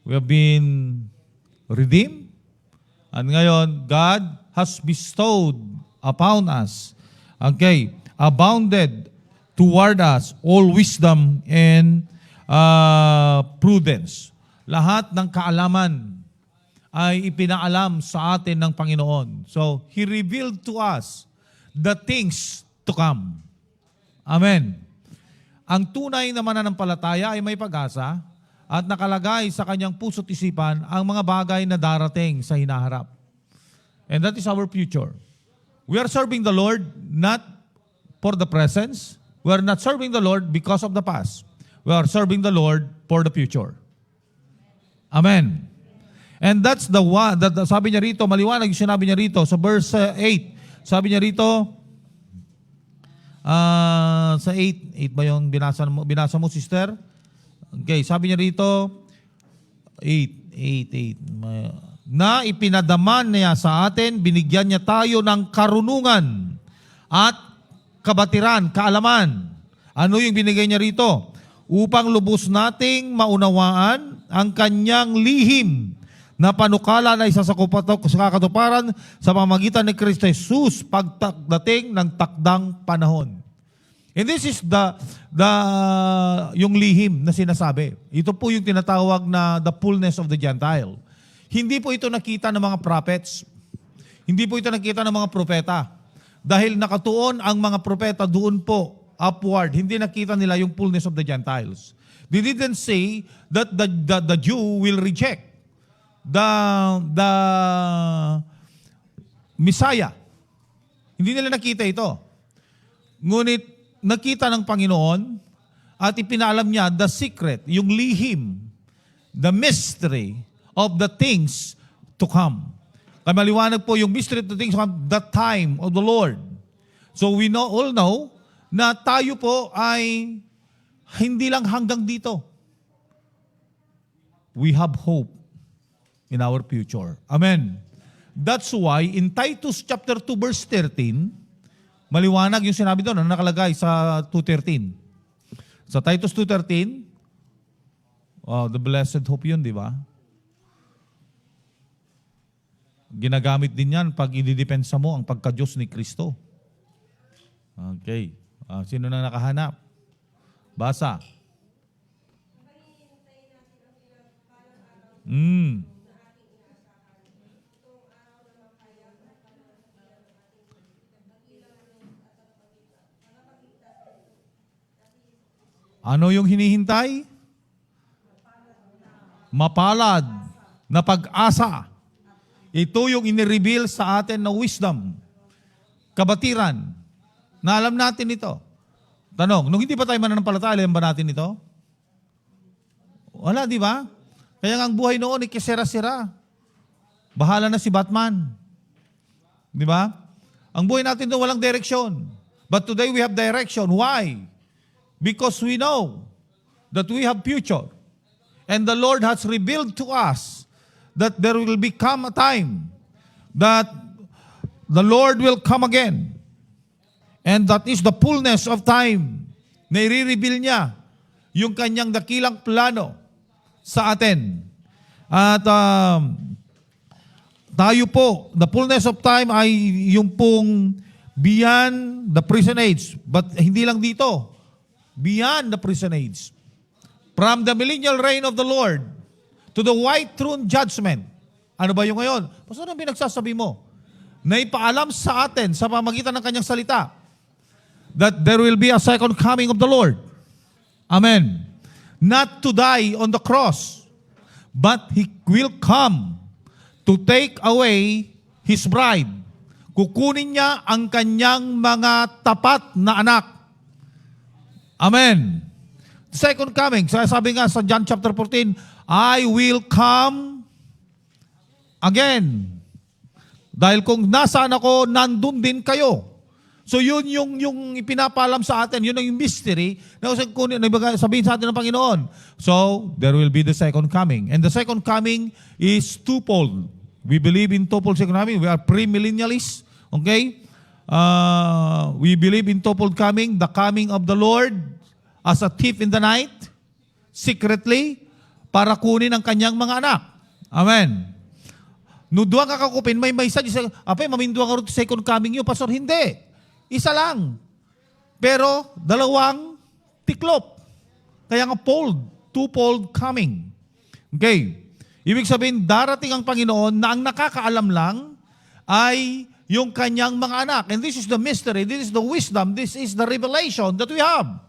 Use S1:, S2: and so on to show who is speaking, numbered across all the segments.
S1: We have been redeemed. At ngayon, God has bestowed upon us, okay, abounded toward us all wisdom and prudence. Lahat ng kaalaman ay ipinaalam sa atin ng Panginoon. So, He revealed to us the things to come. Amen. Ang tunay na mananampalataya ay may pag-asa at nakalagay sa kanyang puso't isipan ang mga bagay na darating sa hinaharap. And that is our future. We are serving the Lord not for the present. We are not serving the Lord because of the past. We are serving the Lord for the future. Amen. And that's the one, sabi niya rito, maliwanag yung sinabi niya rito sa verse 8. Sabi niya rito, sa 8 ba yung binasa mo, sister? Okay, sabi niya rito, 8. Na ipinadaman niya sa atin, binigyan niya tayo ng karunungan at kabatiran, kaalaman. Ano yung binigay niya rito? Upang lubos nating maunawaan ang kanyang lihim na panukala na isa sa kakatuparan sa pamamagitan ni Kristo Jesus pagdating ng takdang panahon. And this is yung lihim na sinasabi. Ito po yung tinatawag na the fullness of the Gentile. Hindi po ito nakita ng mga prophets. Hindi po ito nakita ng mga propeta. Dahil nakatuon ang mga propeta doon po, upward. Hindi nakita nila yung fullness of the Gentiles. They didn't say that the Jew will reject the Messiah. Hindi nila nakita ito. Ngunit nakita ng Panginoon at ipinalam niya the secret, yung lihim, the mystery of the things to come. Kaya maliwanag po yung mystery of the things to come, the time of the Lord. So we all know na tayo po ay hindi lang hanggang dito. We have hope in our future. Amen. That's why in Titus chapter 2 verse 13, maliwanag yung sinabi doon, na nakalagay sa 2:13. Sa Titus 2:13, the blessed hope yun, di ba? Ginagamit din yan pag ididepensa mo ang pagka-Diyos ni Kristo. Okay. Sino na nakahanap? Basa. Ano yung hinihintay? Mapalad na pag-asa. Ito yung inireveal sa atin na wisdom, kabatiran, na alam natin ito. Tanong, nung hindi pa tayo mananampalataya, alam ba natin ito? Wala, di ba? Kaya nga ang buhay noon, ikisera-sera. Bahala na si Batman. Di ba? Ang buhay natin doon, walang direksyon. But today we have direction. Why? Because we know that we have future. And the Lord has revealed to us that there will become a time that the Lord will come again. And that is the fullness of time na i-reveal niya yung kanyang dakilang plano sa atin. At tayo po, the fullness of time ay yung pong beyond the prison age. But hindi lang dito. Beyond the prison age. From the millennial reign of the Lord to the white throne judgment. Ano ba yung ngayon? Pastor, ano pinagsasabi mo? Na ipaalam sa atin sa pamagitan ng kanyang salita that there will be a second coming of the Lord. Amen. Not to die on the cross, but He will come to take away His bride. Kukunin niya ang kanyang mga tapat na anak. Amen. Second coming, sabi nga sa John chapter 14, I will come again. Dahil kung nasaan ako, nandun din kayo. So yun yung ipinapalam sa atin, yun yung mystery na sabihin sa atin ng Panginoon. So, there will be the second coming. And the second coming is twofold. We believe in twofold second coming. We are premillennialists. Okay? We believe in twofold coming, the coming of the Lord as a thief in the night, secretly, para kunin ang kanyang mga anak. Amen. No duwa ka kakupin, may isa, apay, mamindua ka rin second coming yun. Pastor, hindi. Isa lang. Pero, dalawang tiklop. Kaya nga twofold coming. Okay. Ibig sabihin, darating ang Panginoon na ang nakakaalam lang ay yung kanyang mga anak. And this is the mystery, this is the wisdom, this is the revelation that we have.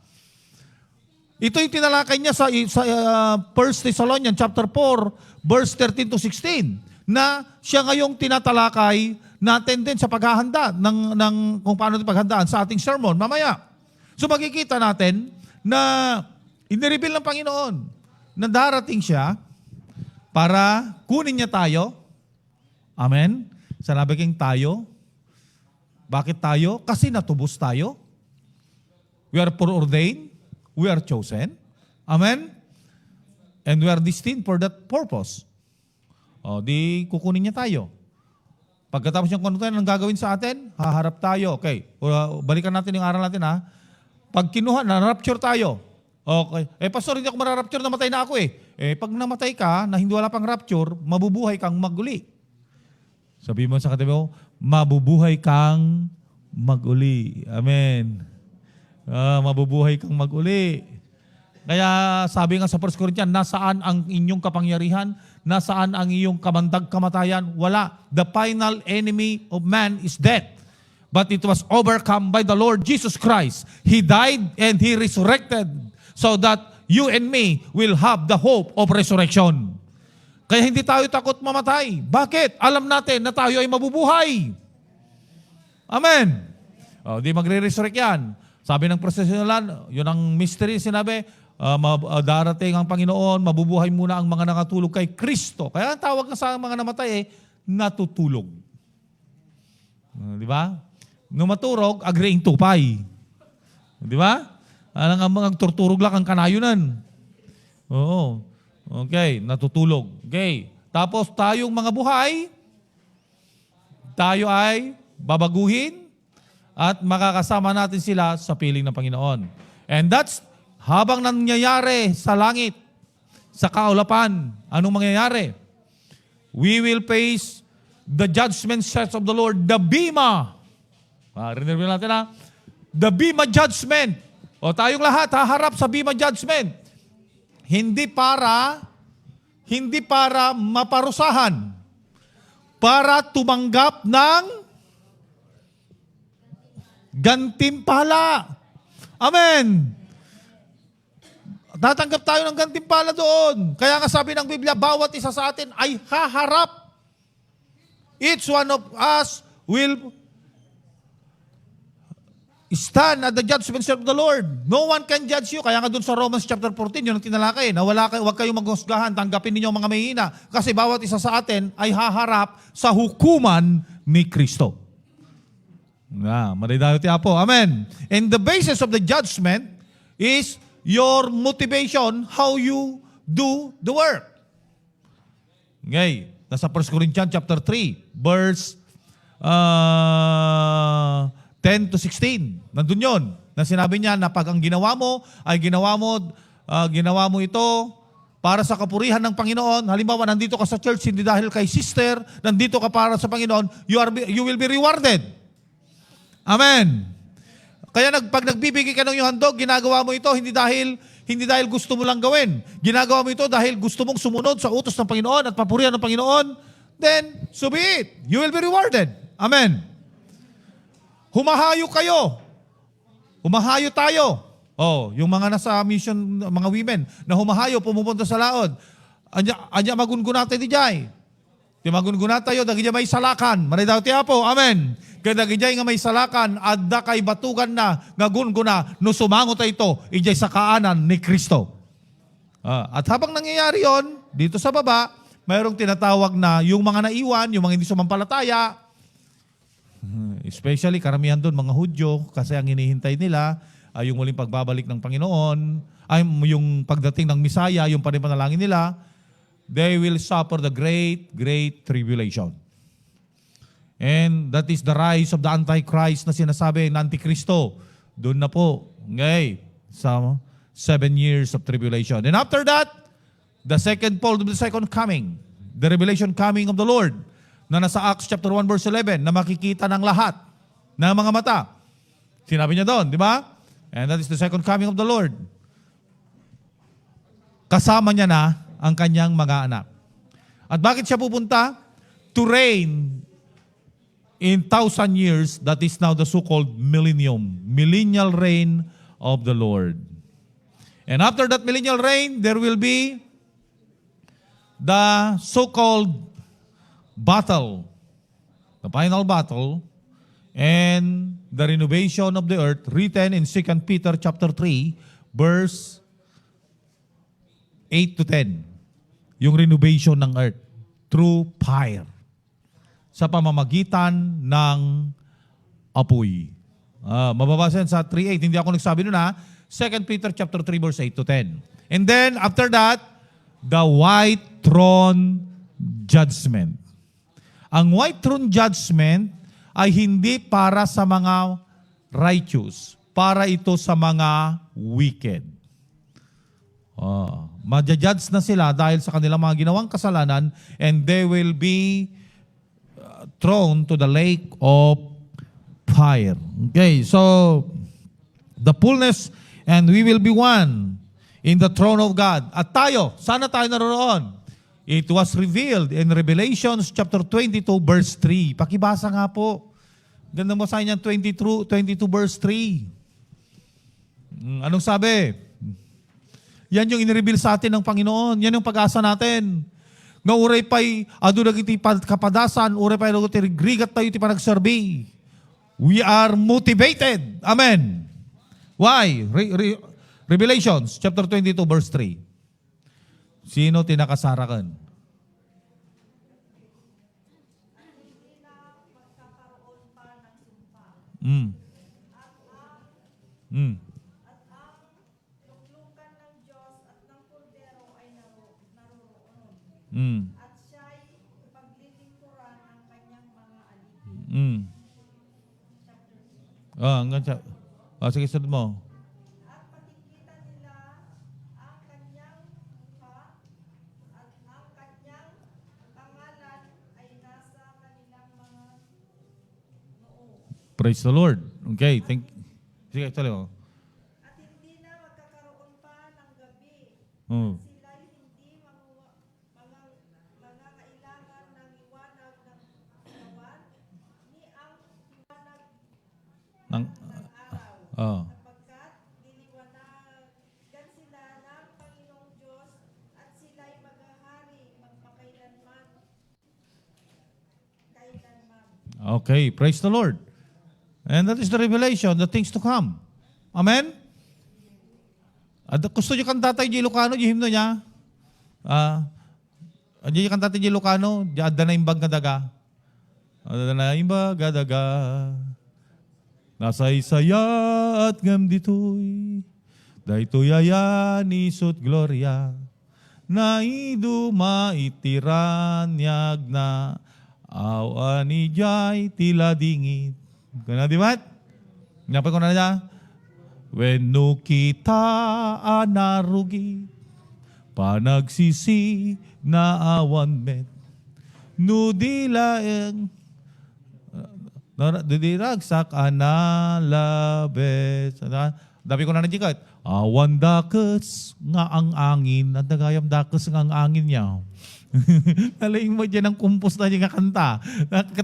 S1: Ito yung tinalakay niya sa 1 Thessalonians chapter 4, verse 13 to 16, na siya ngayong tinatalakay natin din sa paghahanda ng kung paano ito paghandaan sa ating sermon mamaya. So makikita natin na inireveal ng Panginoon na darating siya para kunin niya tayo. Amen? Sanabi king tayo. Bakit tayo? Kasi natubos tayo. We are foreordained. We are chosen. Amen? And we are destined for that purpose. O, di kukunin niya tayo. Pagkatapos yung kung ano gagawin sa atin, haharap tayo. Okay. Balikan natin yung aral natin, ha. Pag kinuha, na-rapture tayo. Okay. Pastor, hindi ako mararapture, namatay na ako eh. Pag namatay ka, na hindi wala pang rapture, mabubuhay kang maguli. Sabi mo sa katabi mo, mabubuhay kang maguli. Amen. Mabubuhay kang maguli. Kaya sabi nga sa 1 Corinthians, nasaan ang inyong kapangyarihan? Nasaan ang iyong kamatayan? Wala. The final enemy of man is death. But it was overcome by the Lord Jesus Christ. He died and He resurrected so that you and me will have the hope of resurrection. Kaya hindi tayo takot mamatay. Bakit? Alam natin na tayo ay mabubuhay. Amen. Di magre-resurrect yan. Sabi ng professionalan, yun ang mystery sinabi, darating ang Panginoon, mabubuhay muna ang mga nakatulog kay Kristo. Kaya ang tawag na sa mga namatay natutulog. Di ba? Nung maturog, agreeing tupay. Di ba? Alang ang turturog lang ang kanayunan. Oo. Okay, natutulog. Okay. Tapos tayong mga buhay, tayo ay babaguhin at makakasama natin sila sa piling ng Panginoon. And that's habang nangyayari sa langit, sa kaulapan, anong mangyayari? We will face the judgment sets of the Lord, the Bema. Riniril natin ha? The Bema judgment. O tayong lahat haharap sa Bema judgment. Hindi para maparusahan, para tumanggap ng gantimpala. Amen. Tatanggap tayo ng gantimpala doon. Kaya nga sabi ng Biblia, bawat isa sa atin ay haharap. Each one of us will stand at the judgment seat of the Lord. No one can judge you. Kaya nga doon sa Romans chapter 14, yun ang tinalakay, na huwag kayong maghusgahan, tanggapin ninyo ang mga mahihina. Kasi bawat isa sa atin ay haharap sa hukuman ni Kristo. Maridayo ti Apo. Amen. And the basis of the judgment is your motivation, how you do the work. Okay. Nasa 1 Corinthians chapter 3, verse 10 to 16. Nandun yun. Na sinabi niya na pag ang ginawa mo ay ginawa mo ito para sa kapurihan ng Panginoon. Halimbawa, nandito ka sa church, hindi dahil kay sister, nandito ka para sa Panginoon, you will be rewarded. Amen. Kaya pag nagbibigay ka ng iyong handog, ginagawa mo ito hindi dahil gusto mo lang gawin. Ginagawa mo ito dahil gusto mong sumunod sa utos ng Panginoon at papurihan ng Panginoon, then so be it. You will be rewarded. Amen. Humahayo kayo. Humahayo tayo. Yung mga nasa mission, mga women, na humahayo, pumupunta sa laod. Anya magungunatay di jay. Di magungunatayo, dagi may salakan. Maridaw ti Apo. Amen. Kaya dagi nga may salakan, adda kay batugan na, ngagunguna, no sumangot ito, ijay sa kaanan ni Kristo. At habang nangyayari yon, dito sa baba, mayroong tinatawag na yung mga naiwan, yung mga hindi sumampalataya, especially karamihan doon mga Hudyo, kasi ang hinihintay nila ay yung muling pagbabalik ng Panginoon, ay yung pagdating ng Misaya, yung panipanalangin nila, they will suffer the great, great tribulation. And that is the rise of the Antichrist na sinasabi ng Antikristo. Doon na po, okay, sa 7 years of tribulation. And after that, the second pole of the second coming, the revelation coming of the Lord, na nasa Acts chapter 1 verse 11, na makikita ng lahat ng mga mata. Sinabi niya doon, di ba? And that is the second coming of the Lord. Kasama niya na ang kanyang mga anak. At bakit siya pupunta? To reign in 1,000 years, that is now the so-called millennium, millennial reign of the Lord. And after that millennial reign, there will be the so-called battle, the final battle, and the renovation of the earth, written in 2 Peter chapter 3, verse 8 to 10. Yung renovation ng earth through fire, sa pamamagitan ng apoy. Mababasa yan sa 3:8. Hindi ako nagsabi nun, 2 Peter chapter 3 verse 8 to 10. And then after that, the white throne judgment. Ang white throne judgment ay hindi para sa mga righteous, para ito sa mga wicked. Madja-judge na sila dahil sa kanilang mga ginawang kasalanan, and they will be thrown to the lake of fire. Okay, so the fullness, and we will be one in the throne of God. At tayo, sana tayo naroon. It was revealed in Revelations chapter 22 verse 3. Pakibasa nga po. Ganda mo sa inyo 22 verse 3. Anong sabi? Yan yung in-reveal sa atin ng Panginoon. Yan yung pag-asa natin. Nga uray pa'y adu nagiti kapadasan, uray pa'y nagiti grigat tayo iti panagserbi. We are motivated. Amen. Why? Revelations chapter 22 verse 3. Sino tinakasarakan? Mm. Mm. Mm.
S2: At siya'y paglilingkuran ng kanyang mga alipin.
S1: Mm. Hanggang siya. Sige, sunod mo.
S2: At makikita nila ang kanyang mukha at ang kanyang pangalan ay nasa kanilang mga noo.
S1: Praise the Lord. Okay, sige, tuloy mo.
S2: At hindi na magkakaroon pa ng gabi.
S1: Oh.
S2: Sila'y hindi mangangailangan ng liwanag ng kawan, ni ang liwanag
S1: Nang,
S2: ng araw.
S1: oh.
S2: Sapagkat diliwanagan sila ng Panginoong Diyos at sila'y maghahari magpakailanman. Kailanman.
S1: Okay, praise the Lord. And that is the revelation, the things to come. Amen? At gusto nyo kanta tayo di Ilocano, di himno niya? Di kanta tayo di Ilocano, di adda na imbag nga daga. Adda na imbag nga daga. Nasaysaya at ngam ditoy, daytoy ayan isot gloria, na iduma itiran yag na, awan ni jay tila dingit. Kaya di ba? Napay ko na niya. When no kita anarugi, panagsisi na awan met, no dilaeng, diragsak analabes. Dabi ko na nandikat. Awan dakes nga ang angin. At nagayam dakes nga ang angin niya. Nalaing mo dyan ang kumpos na niya nga kanta.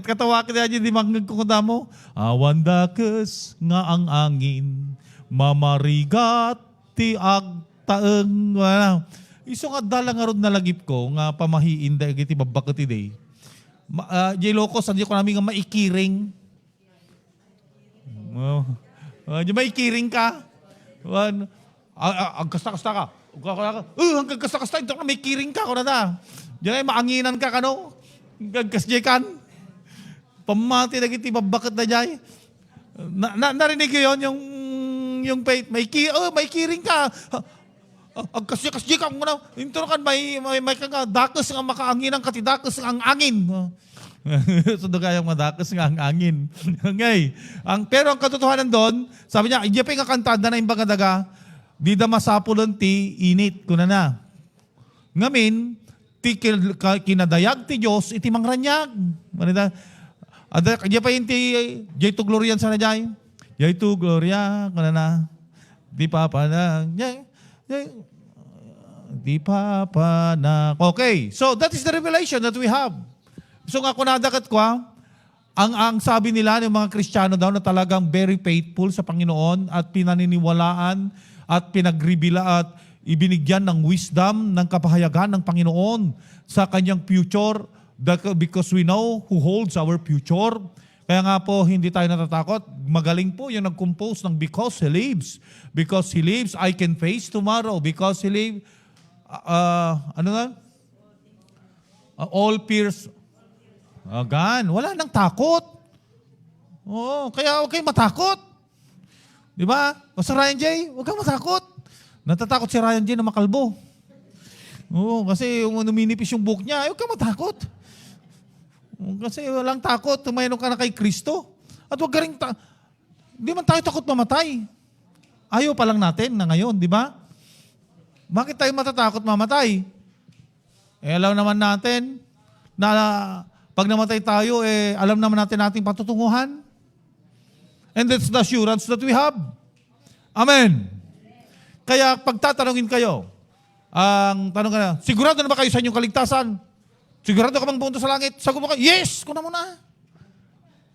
S1: Katawa ka dyan di magkukunda mo. Awan dakes nga ang angin. Mamarigat ti agtaeng. Iso nga dalang nga ron nalagip ko nga pamahiin da iti babakot iti. Jay Locos, hindi ko namin nga maikiring. Di maikiring ka. Ang kasta-kasta ka. Ang kasta-kasta, ito ka may kiring ka. Diyan ay maanginan ka kano. Gagkasjay kan. Pamati na iti babakot na jay. Narinig ko yun, yung may kiring ka. Ang kasya-kasya ka muna. Ito kan may dakas nga makaanginan ka ti dakas ang angin. So kayang madakas nga ang angin. Okay. Pero ang katotohanan doon, sabi niya, hindi pa nga kantanda na yung bagadaga, di da masapulon ti init ko na. Ngamin, kinadayag ti Diyos, iti mangranyag. Manita, ada kanya pa yung jay to glorian sana jay. Jay to gloria, kanana. Di pa na. Di pa na. Okay, so that is the revelation that we have. So nga kunadakat ko, ang sabi nila ng mga Kristiyano daw na talagang very faithful sa Panginoon at pinaniniwalaan at pinagribila at ibinigyan ng wisdom, ng kapahayagan ng Panginoon sa kanyang future because we know who holds our future. Kaya nga po, hindi tayo natatakot. Magaling po yung nag-compose ng Because He Lives. Because He lives, I can face tomorrow. Because He lives, all fears gone. Wala nang takot. Oo, kaya huwag kayong matakot. Di ba? O sa Ryan J, huwag kang matakot. Natatakot si Ryan J na makalbo. Oo, kasi numinipis yung book niya, huwag kang matakot. Kasi walang takot, tumayon ka na kay Kristo. At huwag ka rin, hindi man tayo takot mamatay. Ayaw pa lang natin na ngayon, di ba? Bakit tayo matatakot mamatay? Alam naman natin na pag namatay tayo, alam naman natin ating patutunguhan. And that's the assurance that we have. Amen. Kaya pagtatanungin kayo, ang tanong ka na, sigurado na ba kayo sa inyong kaligtasan? Sigurado ka bang pumunta sa langit? Sagot mo ka, yes! Kuna mo na.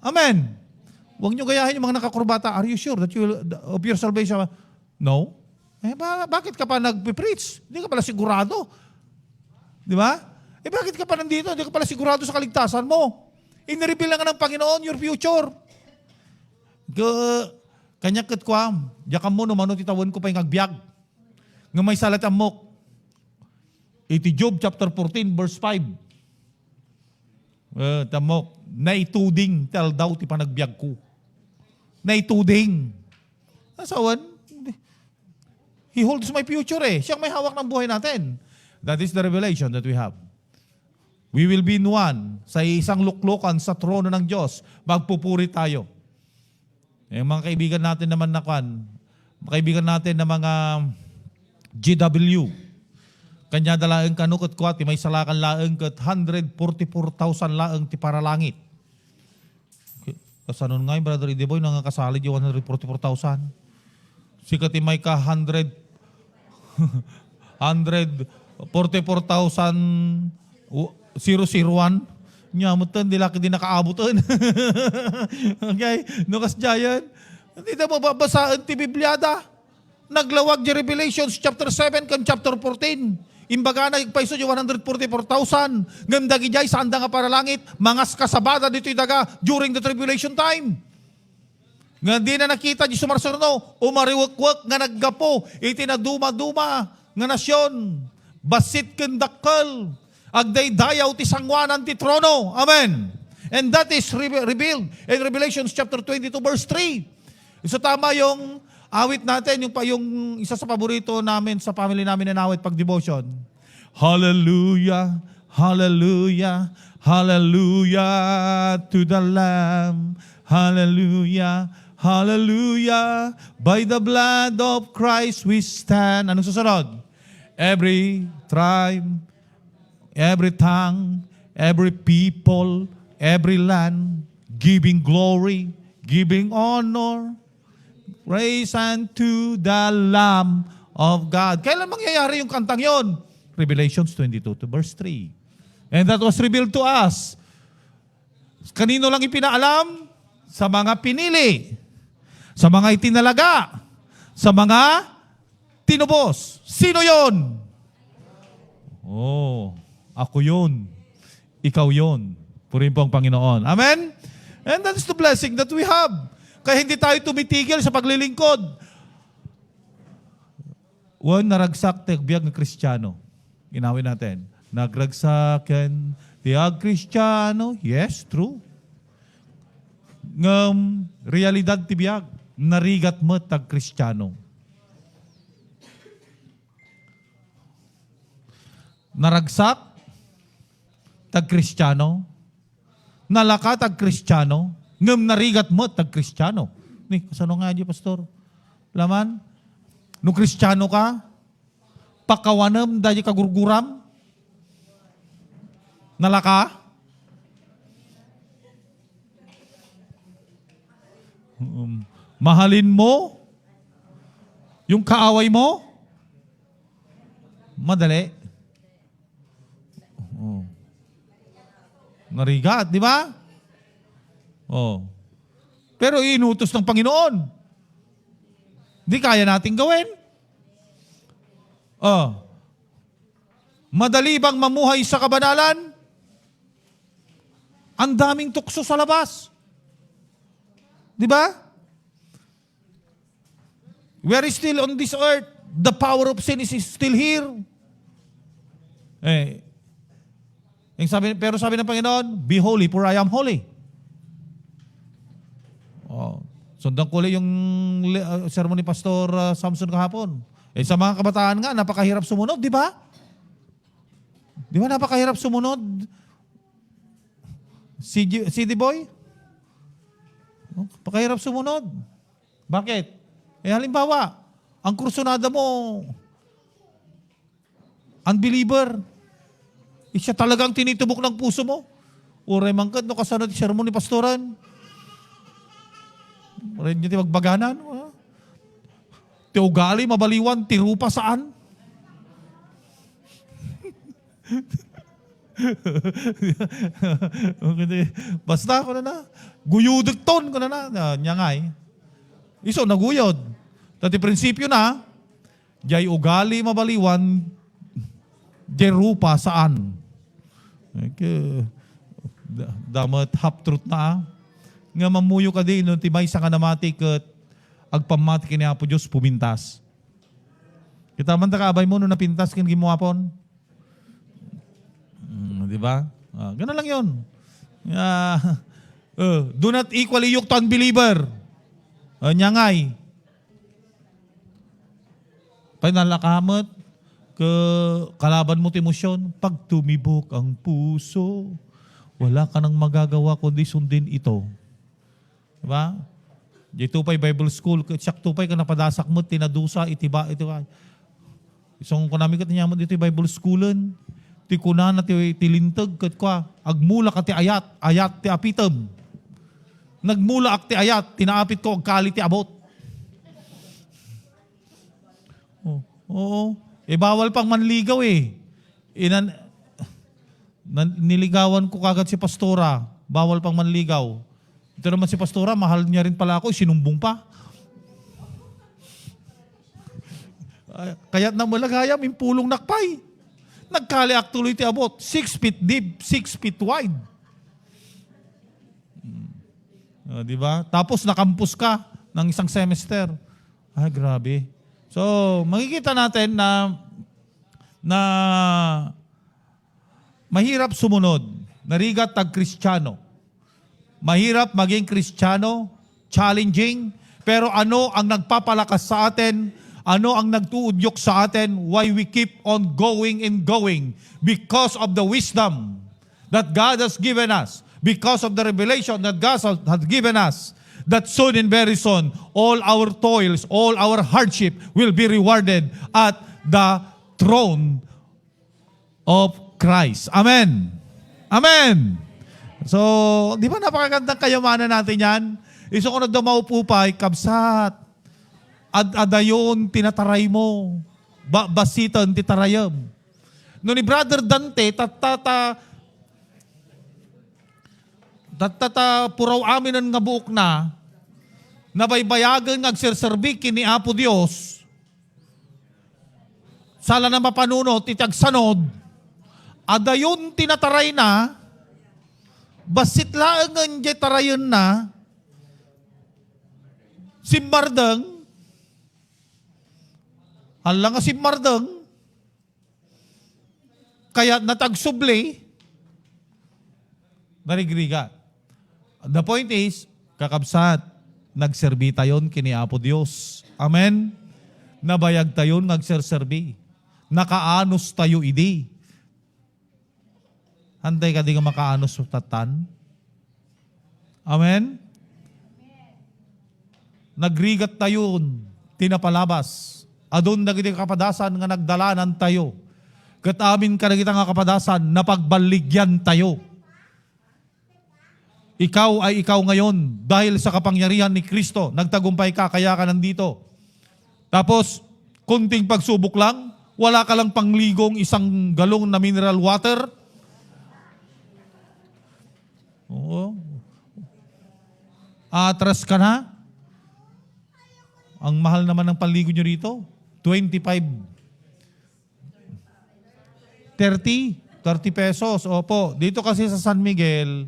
S1: Amen. Huwag nyo gayahin yung mga nakakurbata. Are you sure that you will, of your salvation? No. Bakit ka pa nag-preach? Hindi ka pala sigurado. Di ba? Bakit ka pa nandito? Hindi ka pala sigurado sa kaligtasan mo. Inireveal lang ng Panginoon your future. Kanyakat ko, yakam mo naman titawan ko pa yung agbyag. Nga may salat amok. Iti Job chapter 14 verse 5. Tamok. Naituding tel daw ti panagbyag ko. Naituding. Asawan? He holds my future Siyang may hawak ng buhay natin. That is the revelation that we have. We will be in one sa isang luklukan sa trono ng Diyos. Magpupuri tayo. Mga kaibigan natin naman na kaibigan natin na mga GW. Kanya dalaang kanukot ko at may salakan laang kat 144,000 laang ti para langit. Kasanon nga yung Brother Ideboy nangasalig yung 144,000. Sikat may ka 144,000 001. Nyamutan, di laki din nakaabutan. Okay? Nukas jayan. Hindi na mababasaan ti Bibliada. Naglawag di Revelations chapter 7 kan chapter 14. Imbaga na igpaiso yung 144,000. Ngamdagi jay sanda nga para langit. Mangas kasabada dito daga during the tribulation time. Nga di na nakita di sumarsurno. Umariwakwak nga naggapo. Itinaduma-duma nga nasyon. Basit kendakkel. Agday-dayaw ti sangwanan ti trono. Amen. And that is revealed in Revelation chapter 22 verse 3. So tama yung awit natin, yung isa sa paborito namin sa family namin na awit pag devotion. Hallelujah, hallelujah, hallelujah to the Lamb. Hallelujah, hallelujah. By the blood of Christ we stand. Anong susunod? Every tribe, every tongue, every people, every land, giving glory, giving honor, praise unto the Lamb of God. Kailan mangyayari yung kantang yon? Revelations 22 to verse 3. And that was revealed to us. Kanino lang ipinaalam? Sa mga pinili, sa mga itinalaga, sa mga tinubos. Sino yon? Oh, ako yun. Ikaw yun. Purihin po ang Panginoon. Amen? And that is the blessing that we have. Kaya hindi tayo tumitigil sa paglilingkod. Naragsak tagbiag ng Kristiyano. Ginawin natin. Nagragsakan tiag Kristiyano. Yes, true. Ngam realidad tibiyag. Narigat mo tag Kristiyano. Naragsak tag-Kristiyano, nalaka tag-Kristiyano, ngam narigat mo tag-Kristiyano. Kasano nga di, Pastor? Laman? Nung Kristiyano ka, pakawanam dahil kagurguram, Nalaka? Mahalin mo yung kaaway mo? Madali. Oh. Narigat, di ba? Oh. Pero inutos ng Panginoon. Di kaya nating gawin. Oh. Madali bang mamuhay sa kabanalan? Ang daming tukso sa labas. Di ba? We are still on this earth. The power of sin is still here. Pero sabi ng Panginoon, be holy for I am holy. Oh, sundan ko yung sermon ni Pastor Samson kahapon. Sa mga kabataan nga, napakahirap sumunod, di ba? Di ba napakahirap sumunod? CD boy? Napakahirap sumunod. Bakit? Halimbawa, ang kursunada mo, unbeliever, siya talagang tinitubok ng puso mo. Uray mangkad, no kasanod yung sermon ni Pastoran. Uray nyo ti magbaganan. Ti ugali, mabaliwan, ti rupa saan? Basta ko na. Guyudag ton ko na. Nyangay. Iso, naguyod. Tati prinsipyo na, jay ugali mabaliwan, jay rupa saan? Damat half-truth na. Nga mamuyo ka din, no, tibay sa kanamatik at agpamati kini Apo Diyos, pumintas. Kita man takaabay mo, no napintas kin gimuapon. Di ba? Ganun lang yun. Do not equally yoke to unbeliever. Nyangay. Panalakamot, kalaban mo timosyon, pag tumibok ang puso, wala ka nang magagawa kundi sundin ito. Diba? Dito pa'y Bible School, siyak tupay ka napadasak mo, tinadusa, itiba. Isang kunami ka niya mo dito Bible Schoolan, ti kunan na ti lintag, agmula ka ti ayat ti apitam. Nagmula ak ti ayat, tinaapit ko, agkali ti abot. Oo. Bawal pang manligaw niligawan ko kagad si Pastora. Bawal pang manligaw. Ito naman si Pastora, mahal niya rin pala ako, sinumbong pa. Kaya't na malagayam, yung pulong nakpay. Nagkaliak tuloy ti abot. 6 feet deep, 6 feet wide. Di ba? Tapos nakampus ka ng isang semester. Ay, grabe. So, makikita natin na mahirap sumunod. Narigat tag Kristiyano. Mahirap maging Kristiyano, challenging, pero ano ang nagpapalakas sa atin? Ano ang nagtuudyok sa atin? Why we keep on going and going? Because of the wisdom that God has given us. Because of the revelation that God has given us. That soon and very soon, all our toils, all our hardship will be rewarded at the throne of Christ. Amen. Amen. So, di ba napakagandang kayamanan natin yan? Iso ko nagdamaw po pa, kabsat. Adayon, tinataray mo. Basitan, titarayam. No ni Brother Dante, puraw amin ang nga buok na, nabaybayagan agserserbi kini Apo Dios, sala na mapanunot, itagsanod, adayon tinataray na, basit laangan jay tarayon na, simbardang, hala nga simbardang, kaya natagsubli, narigriga. The point is, kakabsat, nagserbi tayon kini Apo Dios. Amen? Nabayag tayon nagserserbi. Nakaanos tayo idi. Hantay ka di nga makaanos sa tatan. Amen? Nagrigat tayon, tinapalabas. Adon nagdi kapadasan nga nagdalanan tayo. ket amin kadagita nga kapadasan, napagbaligyan tayo. Ikaw ay ikaw ngayon dahil sa kapangyarihan ni Kristo. Nagtagumpay ka, kaya ka nandito. Tapos, kunting pagsubok lang, wala ka lang pangligong isang galong na mineral water. Oo. Atras ka na. Ang mahal naman ng panligo nyo rito. 25. 30 pesos. Opo. Dito kasi sa San Miguel,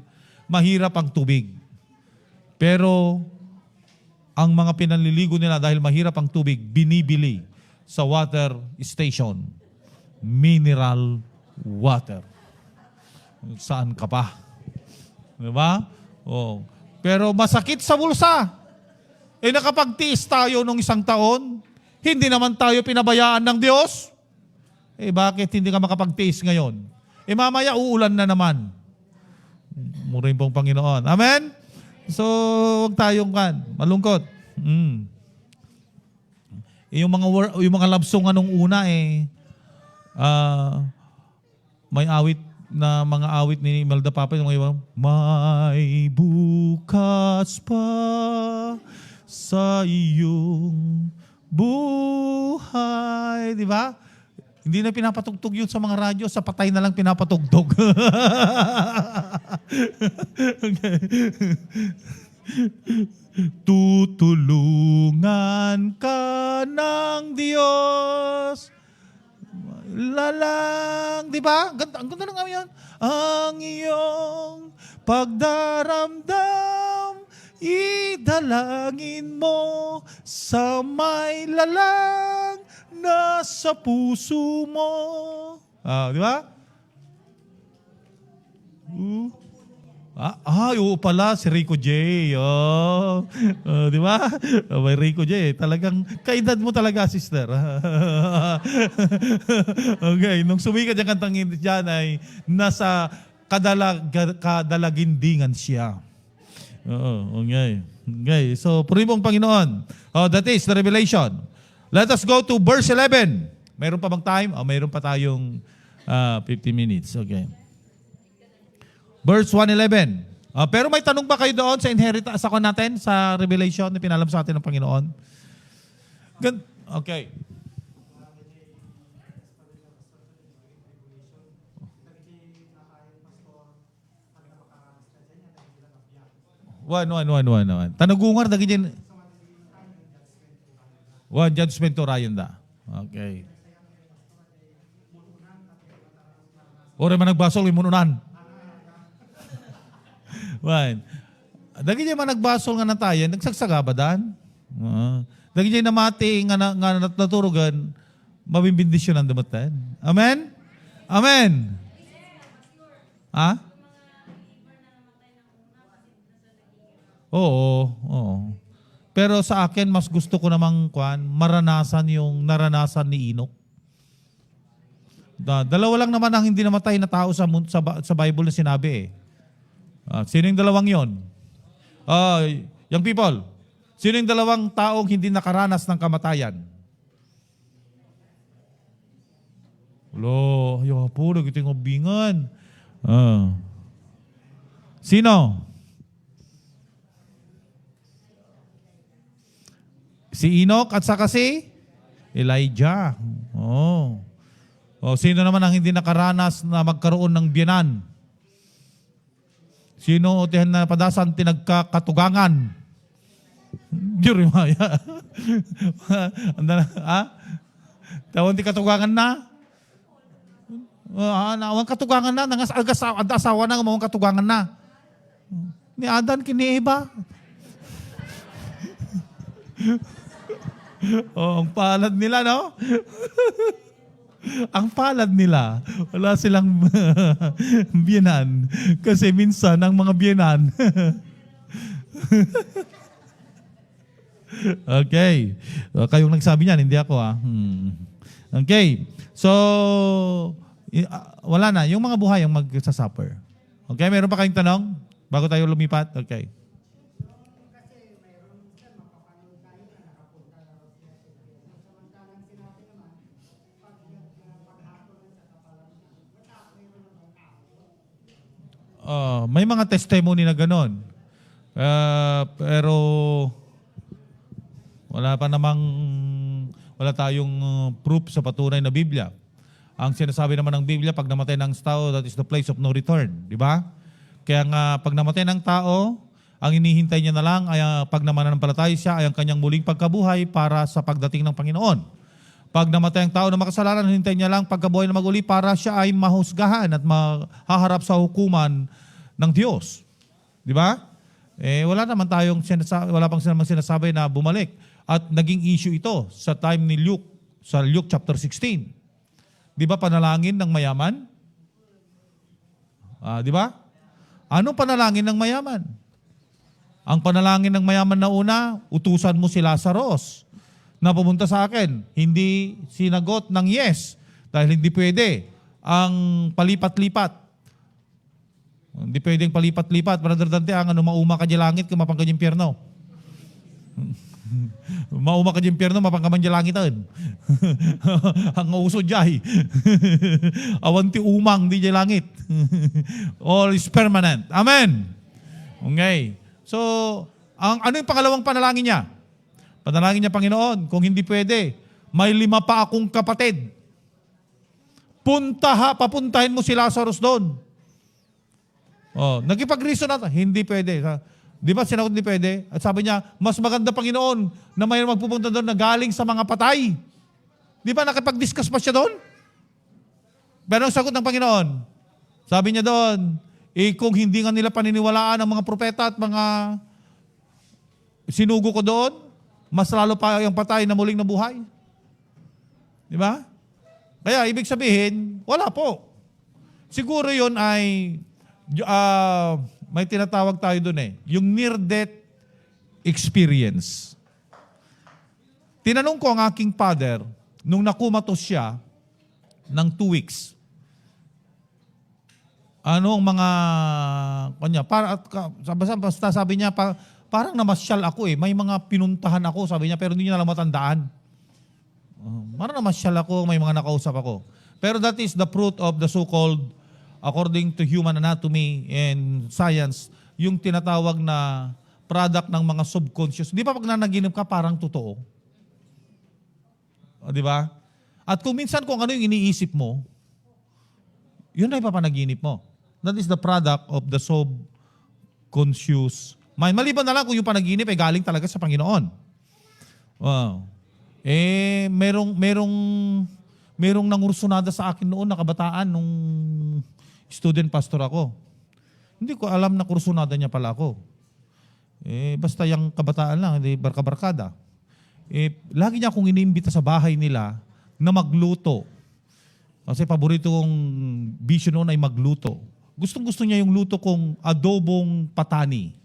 S1: mahirap ang tubig. Pero, ang mga pinanliligo nila dahil mahirap ang tubig, binibili sa water station. Mineral water. Saan ka pa? Diba? Oh. Pero masakit sa bulsa. Nakapagtiis tayo nung isang taon, hindi naman tayo pinabayaan ng Diyos. Bakit hindi ka makapagtiis ngayon? Mamaya uulan na naman. Murin pong Panginoon. Amen? So, huwag tayong malungkot. Yung mga love song nung una may awit na mga awit ni Imelda Papa, yung mga may bukas pa sa iyong buhay. Di ba? Hindi na pinapatugtog yun sa mga radyo, sa patay na lang pinapatugtog. Tutulungan ka ng Diyos. Lalang, di ba? Ang ganda ng kami yun. Ang iyong pagdaramdam, idalangin mo sa may lalang na sa puso mo. Di ba? Oo pala, si Rico J. Di ba? May Rico J. Talagang, kaedad mo talaga, sister. Okay, nung sumikat yung kantang dyan ay nasa kadalagindingan siya. Okay. Okay, so purihin mong Panginoon. That is the revelation. Let us go to verse 11. Mayroon pa bang time? Mayroon pa tayong 50 minutes. Okay. Verse 1:11. Pero may tanong ba kayo doon sa inheritance ako natin sa Revelation na pinalam sa atin ng Panginoon? Okay. One. Tanagungar dagi din. One judgment to Ryan da. Okay. Ore man nagbasol imununan. One. Dagi diyan man nagbasol nga na tayo, nagsagsaga ba dan? Dagi diyan namati nga naturugan, mabimbindisyon ang damatan. Amen? Amen. Oo. Pero sa akin, mas gusto ko namang maranasan yung naranasan ni Enoch. Dalawa lang naman ang hindi namatay na tao sa Bible na sinabi sino yung dalawang yon? Young people, sino yung dalawang taong hindi nakaranas ng kamatayan? Po, nagito yung obingan. Sino? Si Enoch at saka si Elijah. Sino naman ang hindi nakaranas na magkaroon ng biyanan? Sino utihan na padasan tinagkakatugangan? Jeremiah. Tawon ti katugangan na? Awang katugangan na. Asawa na mawang katugangan na. Ni Adan kini Eva. Ang palad nila, no? Ang palad nila, wala silang biyanan. Kasi minsan, ang mga biyanan. Okay. Kayong nagsabi niyan, hindi ako Okay. So, wala na. Yung mga buhay ang magsasuffer. Okay, meron pa kayong tanong? Bago tayo lumipat? Okay. May mga testimony na ganon. Pero wala tayong proof sa patunay na Biblia. Ang sinasabi naman ng Biblia, pag namatay ng tao, that is the place of no return. Di ba? Kaya nga, pag namatay ng tao, ang inihintay niya na lang ay pag namananampalataya siya ay ang kanyang muling pagkabuhay para sa pagdating ng Panginoon. Pag namatay ang tao na makasalanan, hinintay niya lang pagkabuhay na maguli para siya ay mahusgahan at mahaharap sa hukuman ng Diyos. Di ba? Wala pang sinasabi na bumalik. At naging issue ito sa time ni Luke, sa Luke chapter 16. Di ba panalangin ng mayaman? Di ba? Anong panalangin ng mayaman? Ang panalangin ng mayaman na una, utusan mo si Lazarus na pumunta sa akin. Hindi sinagot ng yes dahil hindi pwede ang palipat-lipat. Hindi pwedeng palipat-lipat. Brother Dante, ang mauma ka di langit, kumapang ka di impyerno. Mauma ka di impyerno, mapangkaman di langitan. Ang uso jay. Awanti umang di langit. All is permanent. Amen. Okay. So, ano yung pangalawang panalangin niya? Panalangin niya, Panginoon, kung hindi pwede, may 5 pa akong kapatid. Papuntahin mo si Lazarus doon. Nagipag-reason na, hindi pwede. Di ba sinagot hindi pwede? At sabi niya, mas maganda, Panginoon, na may magpupunta doon na galing sa mga patay. Di ba nakipag-discuss pa siya doon? Pero ang sagot ng Panginoon, sabi niya doon, kung hindi nga nila paniniwalaan ang mga propeta at mga sinugo ko doon, mas lalo pa yung patay na muling nabuhay. Di ba? Kaya ibig sabihin, wala po. Siguro yun ay, may tinatawag tayo doon yung near-death experience. Tinanong ko ang aking father, nung nakumatos siya ng 2 weeks, anong mga kanya basta sabi niya parang namasyal ako may mga pinuntahan ako sabi niya pero hindi niya lang matandaan. Parang namasyal ako, may mga nakausap ako. Pero that is the fruit of the so-called, according to human anatomy and science, yung tinatawag na product ng mga subconscious. Di ba pag nanaginip ka parang totoo? Di ba? At kung minsan kung ano yung iniisip mo, yun na ipapanaginip mo. That is the product of the subconscious mind. Maliban na lang kung yung panaginip ay galing talaga sa Panginoon. Wow. Merong nangursunada sa akin noon na kabataan nung student pastor ako. Hindi ko alam na kursunada niya pala ako. Basta yung kabataan lang, hindi barka-barkada. Lagi niya akong iniimbita sa bahay nila na magluto. Kasi paborito kong bisyo noon ay magluto. Gustong-gusto niya yung luto kong adobong patani.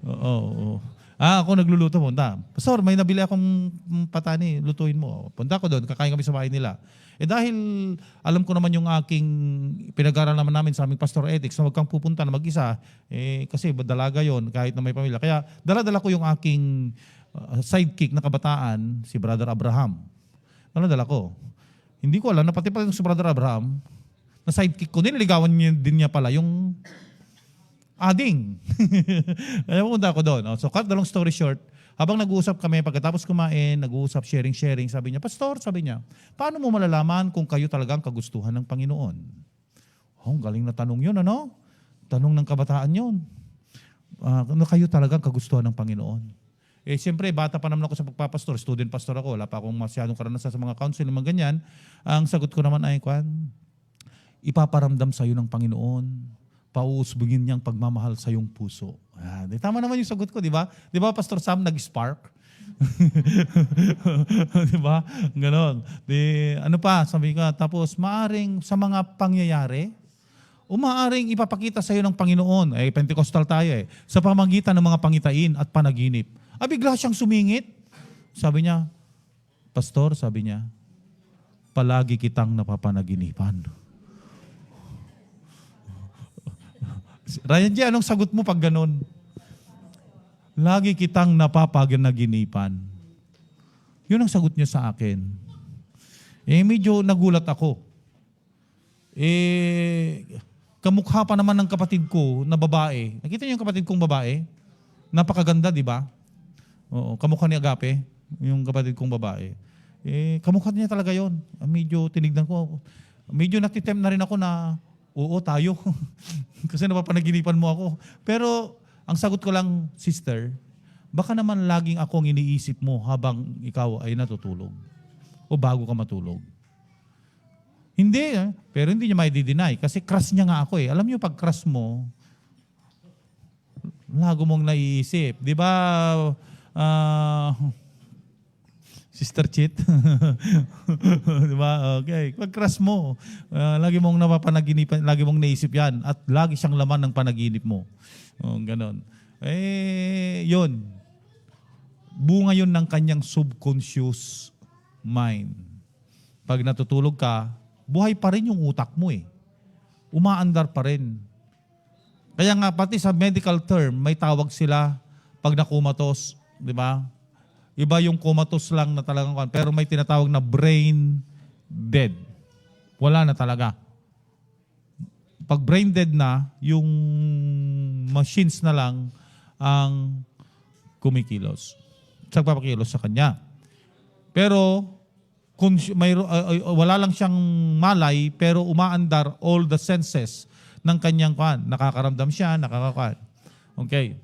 S1: Oo. Ako nagluluto mo. Pastor, may nabili akong patani, lutuin mo. Punta ko doon, kakain kami sa bahay nila. Dahil alam ko naman yung aking pinag-aral naman namin sa aming pastor ethics na wag kang pupunta na mag-isa, kasi dalaga yon kahit na may pamilya. Kaya dala-dala ko yung aking sidekick na kabataan, si Brother Abraham. Dala-dala ko. Hindi ko alam na pati si Brother Abraham, na sidekick ko, niligawan din niya pala yung ading. Kaya pumunta ako doon. So, cut the long story short, habang nag-uusap kami, pagkatapos kumain, nag-uusap, sharing, sabi niya, Pastor, sabi niya, paano mo malalaman kung kayo talagang kagustuhan ng Panginoon? Galing na tanong yun, ano? Tanong ng kabataan yun. Ano kayo talagang kagustuhan ng Panginoon? Siyempre, bata pa naman ako sa pagpapastor, student pastor ako, wala pa akong masyadong karanasan sa mga council, mga ganyan. Ang sagot ko naman ay, ipaparamdam sa iyo ng Panginoon, pauusbugin niyang pagmamahal sa iyong puso. Tama naman yung sagot ko, di ba? Di ba, Pastor Sam, nag-spark? Di ba? Ganon. Ano pa, sabi ka, tapos maaring sa mga pangyayari, maaring ipapakita sa iyo ng Panginoon, Pentecostal tayo sa pamagitan ng mga pangitain at panaginip. Bigla siyang sumingit. Sabi niya, Pastor, sabi niya, palagi kitang napapanaginipan. Ryan G, anong sagot mo pag ganun? Lagi kitang napapanaginipan. Yun ang sagot niya sa akin. Medyo nagulat ako. kamukha pa naman ng kapatid ko na babae. Nakita niyo yung kapatid kong babae? Napakaganda, di ba? Oo, kamukha ni Agape, yung kapatid kong babae. Kamukha niya talaga yon. Medyo tinignan ko, medyo natitem na rin ako na, oo, tayo. Kasi napapanaginipan mo ako. Pero, ang sagot ko lang, sister, baka naman laging ako ang iniisip mo habang ikaw ay natutulog o bago ka matulog. Hindi, pero hindi niya may deny kasi crush niya nga ako eh. Alam niyo pag crush mo, lago mong naiisip. Di ba, Sister Chit? Di ba? Okay. Pag crush mo, lagi mong napapanaginipan, lagi mong naisip yan at lagi siyang laman ng panaginip mo. Ganon. Yun. Bunga yun ng kanyang subconscious mind. Pag natutulog ka, buhay pa rin yung utak mo eh. Umaandar pa rin. Kaya nga pati sa medical term, may tawag sila pag nakumatos, di ba? Iba yung comatose lang na talagang, pero may tinatawag na brain dead. Wala na talaga. Pag brain dead na, yung machines na lang ang kumikilos. Nagpapakilos sa kanya. Pero kung wala lang siyang malay, pero umaandar all the senses ng kanyang kwan. Nakakaramdam siya, nakakakuan. Okay.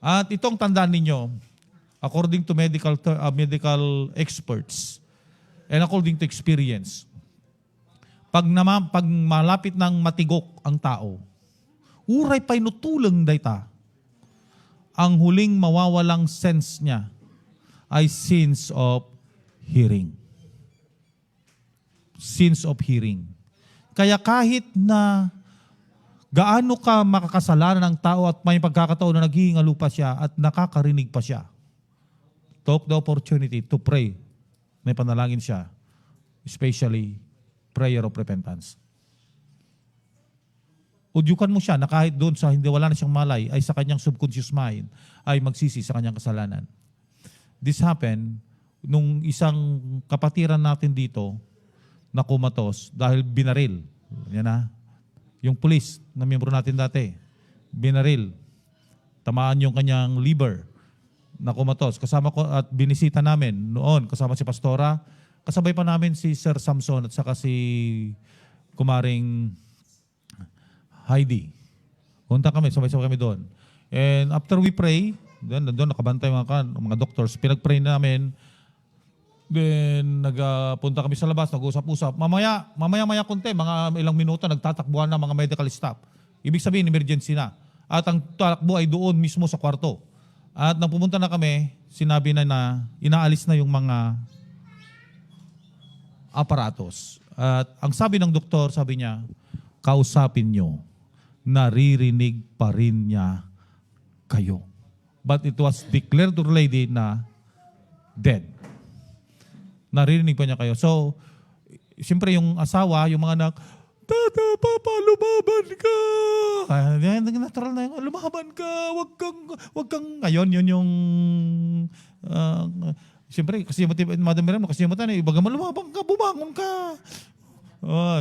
S1: At itong tandaan ninyo, according to medical experts and according to experience, pag malapit ng matigok ang tao, uray pa'y nutulang dayta, ang huling mawawalang sense niya ay sense of hearing. Sense of hearing. Kaya kahit na gaano ka makakasalanan ng tao at may pagkakataon na naghihingalo pa siya at nakakarinig pa siya, take the opportunity to pray. May panalangin siya, especially prayer of repentance. Udyukan mo siya na kahit doon sa hindi wala na siyang malay, ay sa kanyang subconscious mind, ay magsisi sa kanyang kasalanan. This happened nung isang kapatiran natin dito na kumatos dahil binaril. Yan na. Yung pulis na miyembro natin dati, binaril. Tamaan yung kanyang liver na kumatos. Kasama ko at binisita namin noon, kasama si Pastora. Kasabay pa namin si Sir Samson at saka si Kumaring Heidi. Punta kami, sabay-sabay kami doon. And after we pray, doon nakabantay mga doctors, pinag-pray namin. Then nagpunta kami sa labas, nag-usap-usap. Mamaya konti, mga ilang minuto, nagtatakbuhan na mga medical staff. Ibig sabihin, emergency na. At ang takbo ay doon mismo sa kwarto. At nang pumunta na kami, sinabi na inaalis na yung mga aparatos. At ang sabi ng doktor, sabi niya, kausapin nyo, naririnig pa rin niya kayo. But it was declared to the lady na dead. Naririnig pa niya kayo. So, siyempre yung asawa, yung mga anak, Tata, Papa, lumaban ka! Natural na yung, lumaban ka, wag kang, ngayon, yun yung, siyempre, kasi Madam Miriam, kasi mo tayo, ibaga mo, lumaban ka, bumangon ka.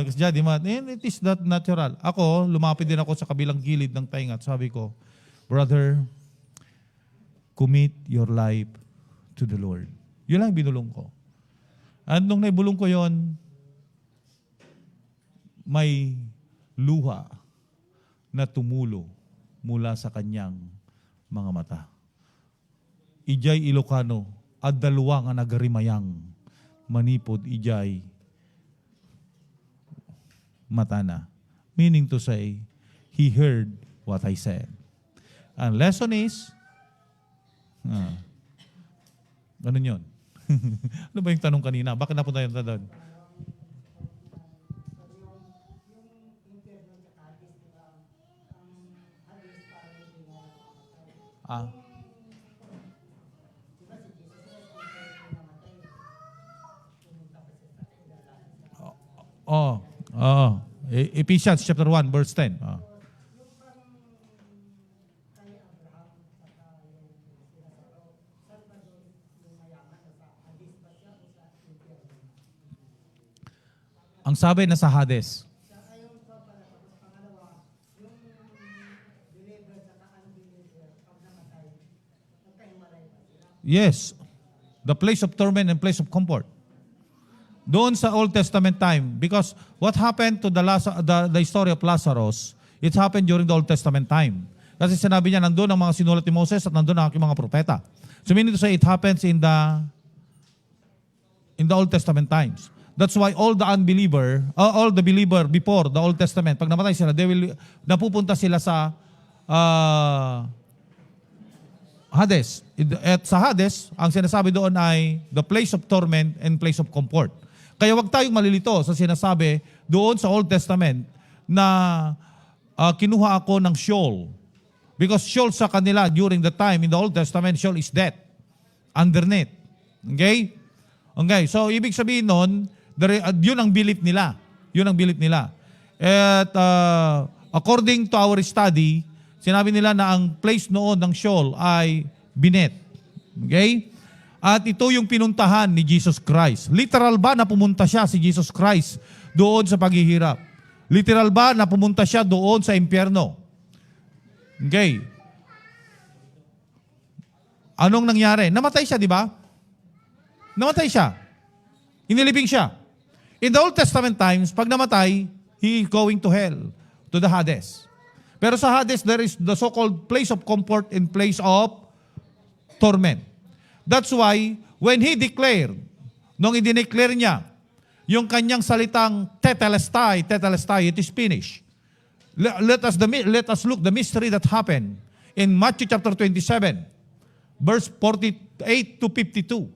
S1: Kasi jadi, it is that natural. Ako, lumapit din ako sa kabilang gilid ng tainga at sabi ko, brother, commit your life to the Lord. Yun lang binulong ko. At nung naibulong ko yon, may luha na tumulo mula sa kanyang mga mata. Ijay Ilocano, at dalawa nga nagarimayang manipod ijay mata na. Meaning to say, he heard what I said. Ang lesson is, ganun yun. Ano ba yung tanong kanina? Bakit napunta yun doon? Ephesians chapter 1 verse 10. Ang sabi na sa Hades. Yes. The place of torment and place of comfort. Doon sa Old Testament time. Because what happened to the story of Lazarus, it happened during the Old Testament time. Kasi sinabi niya, nandun ang mga sinulat ni Moses at nandun ang aking mga propeta. So meaning to say, it happens in the Old Testament times. That's why all the believer before the Old Testament, pag namatay sila, napupunta sila sa Hades. At sa Hades, ang sinasabi doon ay the place of torment and place of comfort. Kaya wag tayong malilito sa sinasabi doon sa Old Testament na kinuha ako ng Sheol. Because Sheol sa kanila during the time in the Old Testament, Sheol is death. Underneath. Okay? Okay, so ibig sabihin nun, yun ang belief nila. Yun ang belief nila. At according to our study, sinabi nila na ang place noon ng Sheol ay Binet. Okay? At ito yung pinuntahan ni Jesus Christ. Literal ba na pumunta siya si Jesus Christ doon sa paghihirap? Literal ba na pumunta siya doon sa impyerno? Okay. Anong nangyari? Namatay siya, di ba? Namatay siya. Inilibing siya. In the Old Testament times, pag namatay, he is going to hell, to the Hades. Pero sa Hades, there is the so-called place of comfort and place of torment. That's why, when he declared, nung i-declare niya, yung kanyang salitang tetelestai, it is finished. Let us look the mystery that happened in Matthew chapter 27, verse 48 to 52.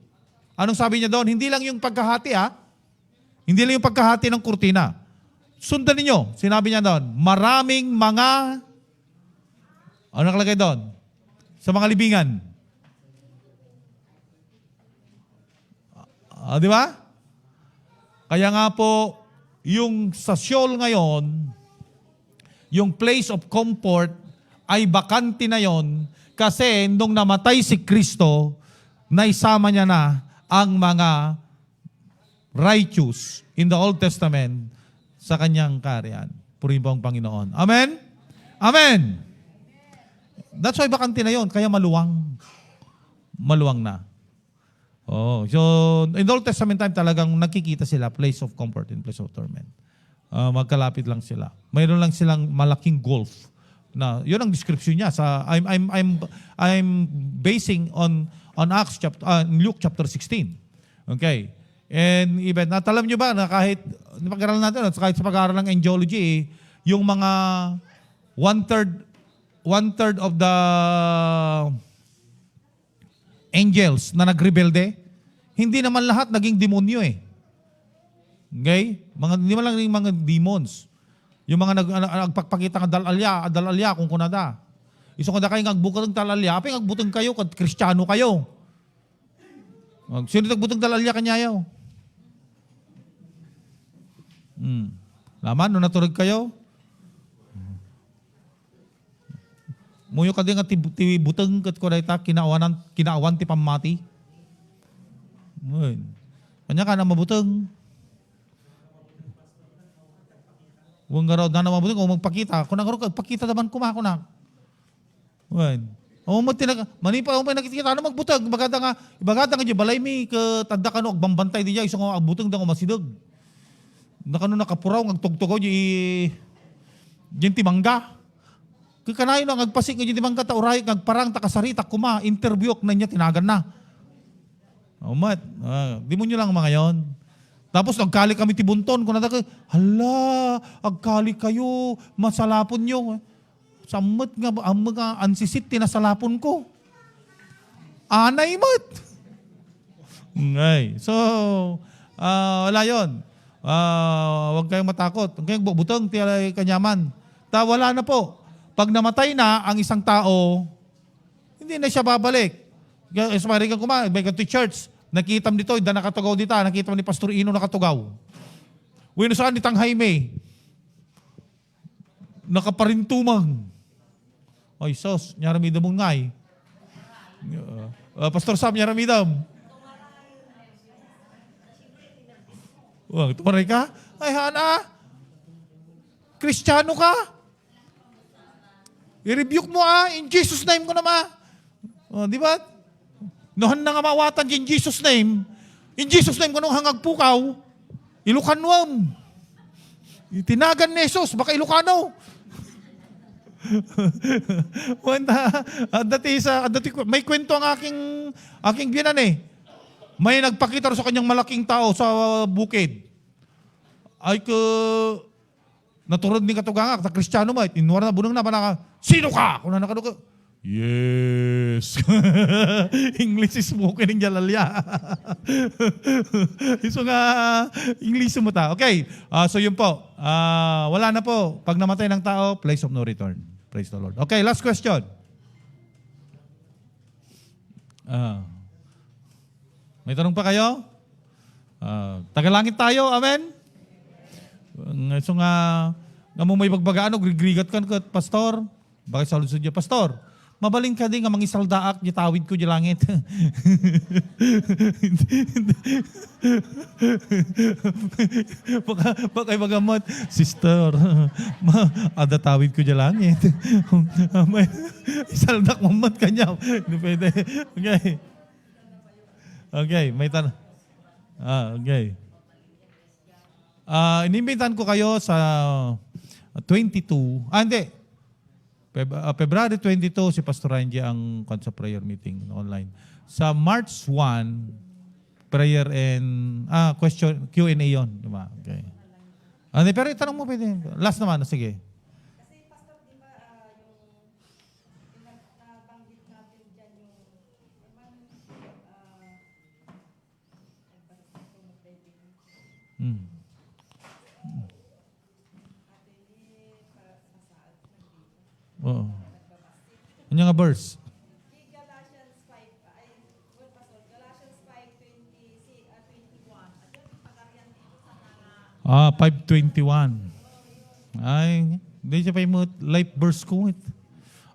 S1: Anong sabi niya doon? Hindi lang yung pagkahati Hindi lang yung pagkahati ng kurtina. Sundan ninyo, sinabi niya doon, maraming mga, ano nakalagay doon? Sa mga libingan. Di ba? Kaya nga po, yung sa Sheol ngayon, yung place of comfort ay bakante na yon kasi nung namatay si Kristo, naisama niya na ang mga righteous in the Old Testament sa kanyang kaharian. Purihin po ang Panginoon. Amen? Amen! That's why bakante na yon, kaya maluwang. Maluwang na. Oh, so in the Old Testament time talagang nakikita sila place of comfort and place of torment. Magkalapit lang sila. Mayroon lang silang malaking gulf. Na 'yun ang description niya sa I'm basing on Acts chapter Luke chapter 16. Okay. And even alam niyo ba na kahit pag-aralan natin kahit sa pag-aaral ng angelology yung mga one third of the angels na nagrebelde, hindi naman lahat naging demonyo eh. Okay? Hindi man lang yung mga demons. Yung mga nagpakpakita ng dalalya kung kunada. Iso kung kayo nagbukang dalalya, apay nagbutang kayo, kad Kristiyano kayo. Sino nagbutang dalalya kanyayaw? Laman, nung naturog kayo? Muyo ka din nga tibutang kat ko dayta kinaawan ti pamati. Kanya ka na mabutang. Huwag nga raw na mabutang kung magpakita. Kung nagpakita naman kumako na. Manipa mo nakikita ano magbutang. Bagada nga di balay mi tanda ka no agbambantay di isang agbutang da ko masidog. Nakano nakapuraw ngagtugtugaw di timangga. Kanayo na ngagpasik ng dimang kata uray ngagparang takasarita kuma interview na niya tinagan na. Demonyo lang mga yon. Tapos nagkali kami tibunton kung nada hala, agkali kayo, masalapon nyo. Samot nga ang mga ansisit tinasalapon ko. Anay mat. Ngay. So, wala yon. Huwag kayong matakot. Huwag kayong butong tiyalay kanyaman. Wala na po. Pag namatay na ang isang tao, hindi na siya babalik. Ismarigan ko may to church, nakitam dito, nakatugaw dito, nakitam ni Pastor Ino nakatugaw. Wino saan ni Tang Jaime? Nakaparintumang. Ay sos, nyaramidam mong ngay. Pastor Sam, nyaramidam. Tumaray ka? Ay Hana, Kristiyano ka? I-rebuke mo in Jesus name ko naman. Di ba? Nohan na nga mawatan in Jesus name. In Jesus name, kanong hangag pukaw, Ilukanwam. Tinagan ni Jesus, baka Ilocano. May kwento ang aking biyanan eh. May nagpakita sa kanyang malaking tao sa bukid. Ay naturod ni katuganga, ta Kristiyano mo, inuwar na bunang na, panaka, sino ka? Kung nanakano ka, yes. English is spoken in Jalalya. So nga, English mo ta. Okay, so yun po. Wala na po. Pag namatay ng tao, place of no return. Praise the Lord. Okay, last question. May tanong pa kayo? Tagalangit tayo, amen? So nga mo may bagbagaan, grigrigat ka, pastor. Bakit sa lusod niya, pastor? Mabaling ka din nga mangisaldaak, tawid ko di langit. baka magamot, sister, ada tawid ko di langit. Isaldak mamat ka niya. Hindi pwede. Okay, may tanong. Okay. Inimbitan ko kayo sa 22. Hindi. February 22, si Pastor Angie ang sa prayer meeting online. Sa March 1, prayer and question Q&A yon, diba? Okay. Pero itanong mo pwede. Last naman, sige.
S2: Kasi pastor, di ba yung nabanggit natin dyan yung
S1: Oo. Ano nga verse?
S2: Galatians 5, Galatians 5:21. At yung pagkariyan dito sa mga
S1: 5:21. Ay, hindi siya pa yung life verse ko.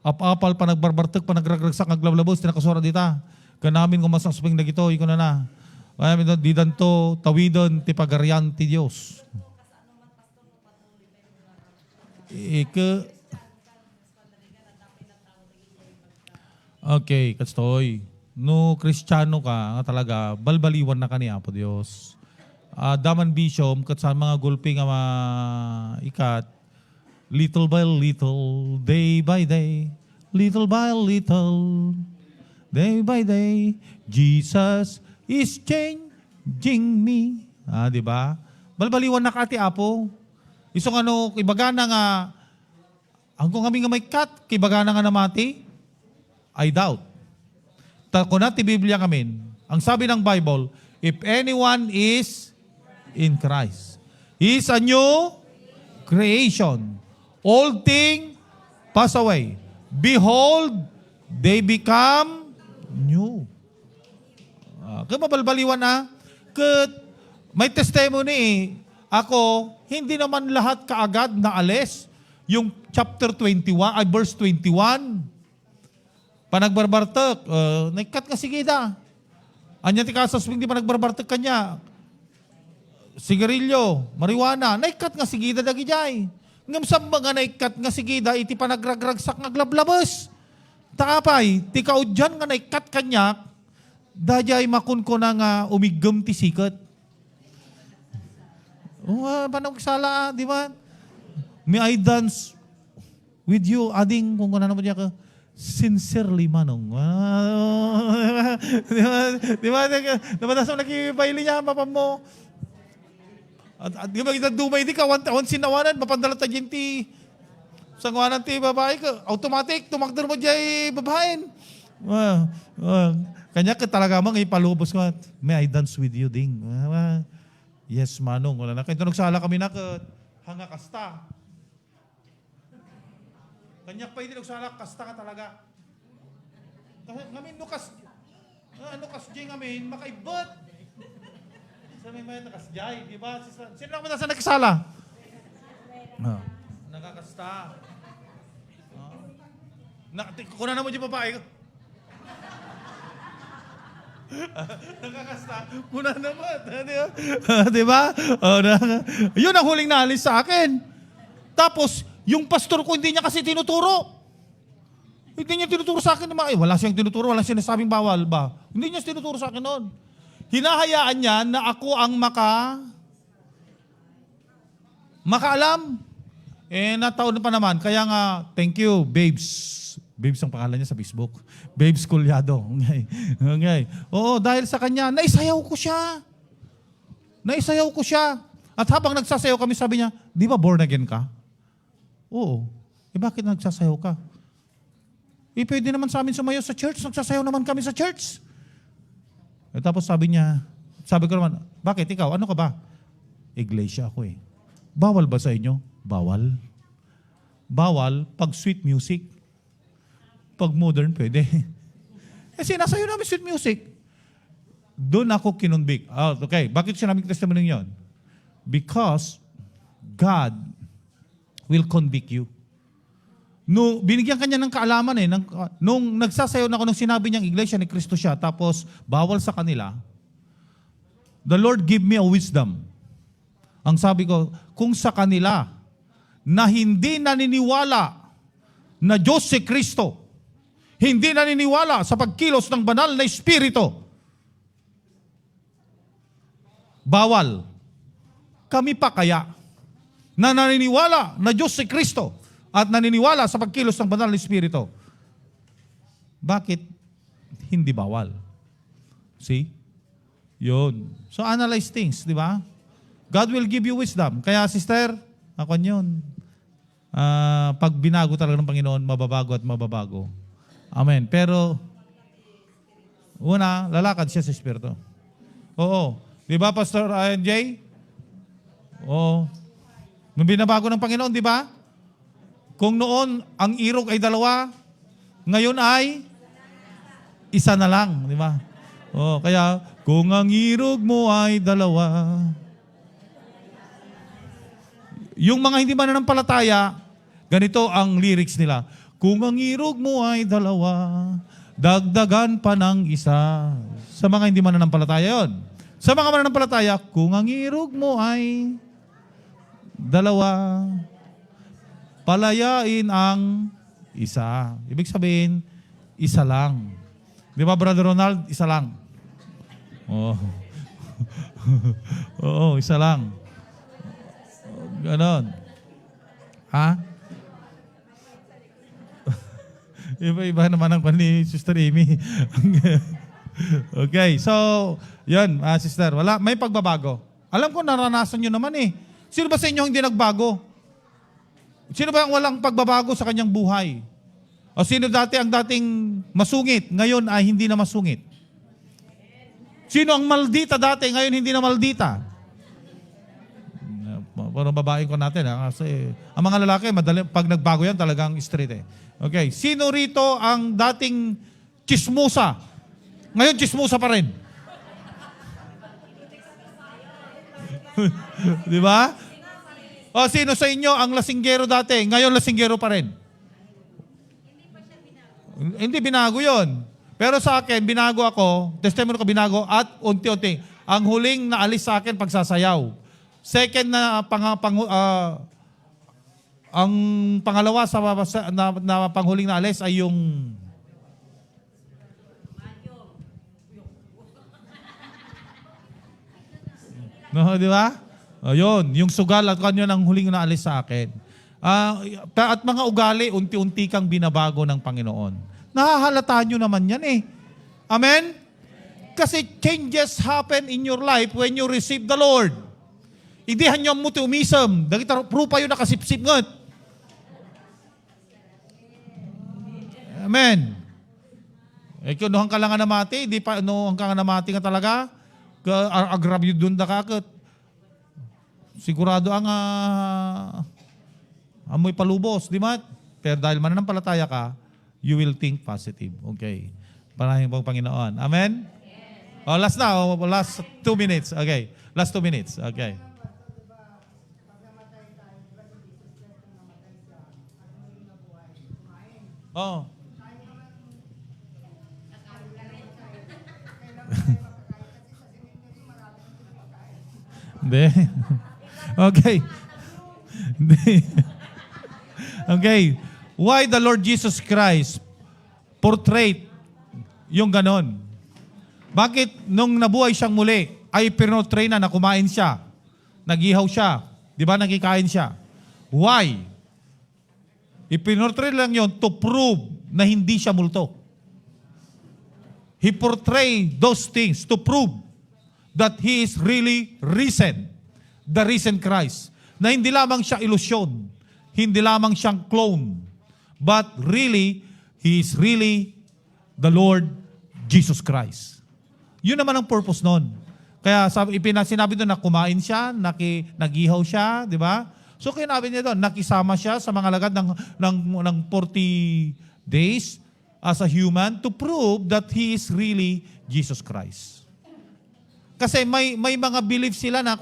S1: Apapal pa nagbarbartag, pa nagragragsak, naglablabos, tinakasura dita. Kanamin kung masasping na gito, iko na na. Kaya di danto, tawidon, ti pagarian ti Diyos. Okay, kastoy. No Kristiyano ka, nga talaga, balbaliwan na ka ni Apo Diyos. Daman bisyom, kat sa mga gulpi nga ikat, little by little, day by day, little by little, day by day, Jesus is changing me. Di ba? Balbaliwan na ka ti Apo. Isong ibagana nga, hanggang kami nga may kat, ibagana nga namati, I doubt. Kung natin Biblia kami, ang sabi ng Bible, if anyone is in Christ, he is a new creation. Old thing pass away. Behold, they become new. Kaya mabalbaliwan na. May testimony ako, hindi naman lahat kaagad na alis. Yung chapter 21, verse 21, panagbarbartek, naikat nga sigida. Anya ti kasasping di panagbarbartek kanya. Sigarilyo, marijuana, naikat nga sigida dagi jay. Ngam sa mga naikat nga sigida, iti panagragragsak nga glablabas. Takapay, ti kaudyan nga naikat kanya, dajay makun ko na nga umigam ti sikat. Panagsala, di ba? May I dance with you, ading kung ano mo diya ka, sincerely manong. Di ba? Nabatas mo nakibaili niya, mapam mo. At di ba kita dumay di ka, one sinawanan, mapandalat ta dyan ti, sangwanan ti babae ka, automatic, tumakder mo dyan babaen. Kanya ka talaga mang ipalubos ko, may I dance with you, ding. Yes, manong. Wala na. Kaya nagsala kami na hanga kasta. Kanyak pa hindi nagsala, kasta ka talaga. Ngamin, nukas jay ngamin, makaibat. Sabi may nakasjay, di ba? Sino lang sa nagsala? Nakakasta. Kuna na mo dyan babae. Nakakasta. Kuna naman. Di ba? Yun ang huling naalis sa akin. Tapos, yung pastor ko hindi niya kasi tinuturo. Hindi niya tinuturo sa akin na wala siyang tinuturo, wala siyang sinasabing bawal ba? Hindi niya tinuturo sa akin noon. Hinahayaan niya na ako ang makaalam. Nataon pa naman. Kaya nga, thank you, Babes. Babes ang pangalan niya sa Facebook. Babes Culyado. Okay. Oo, dahil sa kanya, naisayaw ko siya. At habang nagsasayaw kami, sabi niya, di ba born again ka? Oo. Bakit nagsasayaw ka? Pwede naman sa amin sumayaw sa church. Nagsasayaw naman kami sa church. Tapos sabi ko naman, bakit ikaw? Ano ka ba? Iglesia ako eh. Bawal ba sa inyo? Bawal. Bawal pag sweet music. Pag modern, pwede. Kasi nasayaw namin sweet music. Doon ako kinunbik. Okay, bakit siya namin testimony yun? Because God will convict you. No, binigyan kanya ng kaalaman nung nagsasayaw na ako nung sinabi niyang iglesia ni Kristo siya, tapos bawal sa kanila, the Lord give me a wisdom. Ang sabi ko, kung sa kanila na hindi naniniwala na Diyos si Kristo, hindi naniniwala sa pagkilos ng banal na Espiritu, bawal. Kami pa kaya na naniniwala na Diyos si Kristo at naniniwala sa pagkilos ng banal na Espiritu, bakit hindi bawal? See? Yun. So analyze things, di ba? God will give you wisdom. Kaya sister, ako yun. Pag binago talaga ng Panginoon, mababago at mababago. Amen. Pero, una, lalakad siya sa Espiritu. Oo. Di ba, Pastor J? Oo. Nung binabago ng Panginoon, di ba? Kung noon, ang irog ay 2, ngayon ay isa na lang. Di ba? Oo. Kaya, kung ang irog mo ay 2, yung mga hindi mananampalataya, ganito ang lyrics nila. Kung ang irog mo ay 2, dagdagan pa ng 1. Sa mga hindi mananampalataya yon. Sa mga mananampalataya, kung ang irog mo ay 2, palayain ang 1. Ibig sabihin, 1 lang. Di ba, Brother Ronald? 1 lang. Oo. Oo, 1 lang. Ganon. Ha? Iba-iba naman ang ni Sister Amy. Okay, so, yun, sister, may pagbabago. Alam ko, naranasan nyo naman eh. Sino ba sa inyo hindi nagbago? Sino ba ang walang pagbabago sa kanyang buhay? O sino ang dating masungit, ngayon ay hindi na masungit? Sino ang maldita dati, ngayon hindi na maldita? Parang babae ko natin, kasi ang mga lalaki, pag nagbago yan, talagang straight eh. Okay, sino rito ang dating chismosa? Ngayon, chismosa pa rin. Di ba? O sino sa inyo ang lasinggero dati? Ngayon, lasinggero pa rin. Hindi binago yon. Pero sa akin, binago ako, testimony ko binago, at unti-unti. Ang huling naalis sa akin, pagsasayaw. Second na ang pangalawa na panghuling na alis ay yung no, di ba? Ayun, yung sugal at kanyo ang huling na alis sa akin. At mga ugali, unti-unti kang binabago ng Panginoon. Nahahalata nyo naman yan eh. Amen? Kasi changes happen in your life when you receive the Lord. Idihan nyo mo ti umisam. Dagita prupa yun nakasipsip ngot. Amen. Kung nohang ka lang nga namati, di pa nohang ka nga namati nga talaga, agrab yun doon na kakot. Sigurado ang amoy palubos, di ba? Pero dahil mananampalataya ka, you will think positive. Okay. Parahin po Panginoon. Amen? Oh, last na. Last 2 minutes. Okay. Last 2 minutes. Okay. Oh. Hindi. Okay. Hindi. Okay. Why the Lord Jesus Christ portrait yung ganon. Bakit nung nabuhay siyang muli, ay pinotray na kumain siya, nagihaw siya, di ba, nagkikain siya? Why? Ipinortray lang yon to prove na hindi siya multo. He portrayed those things to prove that He is really risen, the risen Christ. Na hindi lamang siya ilusyon, hindi lamang siyang clone, but really, He is really the Lord Jesus Christ. Yun naman ang purpose nun. Kaya sinabi doon na kumain siya, nagihaw siya, di ba? So kinabi niya doon, nakisama siya sa mga alagad ng 40 days as a human to prove that He is really Jesus Christ. Kasi may mga belief sila na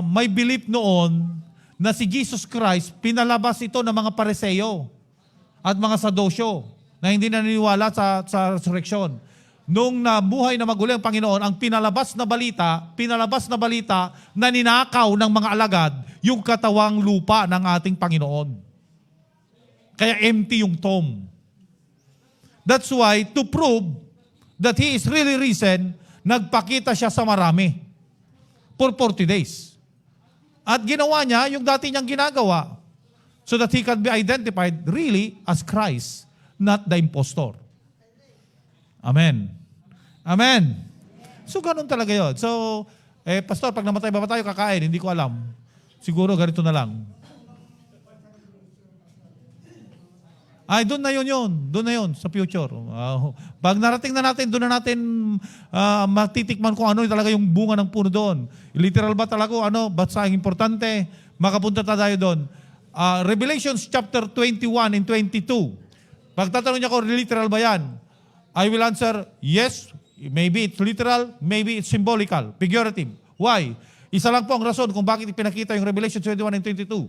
S1: may belief noon na si Jesus Christ, pinalabas ito ng mga Pariseo at mga Sadosyo na hindi naniniwala sa resurrection. Nung nabuhay na maguli ang Panginoon, ang pinalabas na balita na ninakaw ng mga alagad yung katawang lupa ng ating Panginoon. Kaya empty yung tomb. That's why, to prove that He is really risen, nagpakita siya sa marami for 40 days. At ginawa niya yung dati niyang ginagawa so that He can be identified really as Christ, not the impostor. Amen. Amen. So, ganun talaga yun. So, Pastor, pag namatay ba tayo kakain? Hindi ko alam. Siguro ganito na lang. Ay, doon na yun. Doon na yun, sa future. Pag narating na natin, doon na natin matitikman kung ano talaga yung bunga ng puno doon. Literal ba talaga? Basta ang importante, makapunta tayo doon. Revelations chapter 21 and 22. Pag tatanong niya ko, literal ba yan? I will answer, yes. Maybe it's literal, maybe it's symbolical, figurative. Why? Isa lang po ang rason kung bakit ipinakita yung Revelation 21 and 22.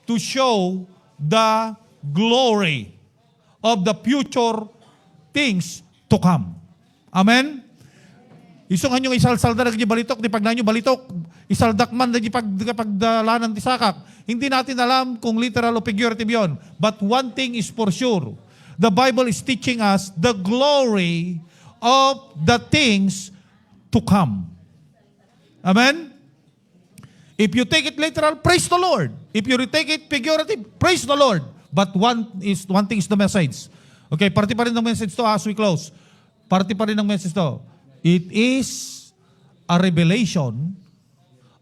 S1: To show the glory of the future things to come. Amen? Isungan yung isalsalda na balitok, di pagnan yung balitok, isaldakman na pagdala ng tisakak. Hindi natin alam kung literal o figurative yon. But one thing is for sure. The Bible is teaching us the glory of the things to come. Amen? If you take it literal, praise the Lord. If you take it figurative, praise the Lord. But one thing is the message. Okay, party pa rin ng message to as we close. Party pa rin ng message to. It is a revelation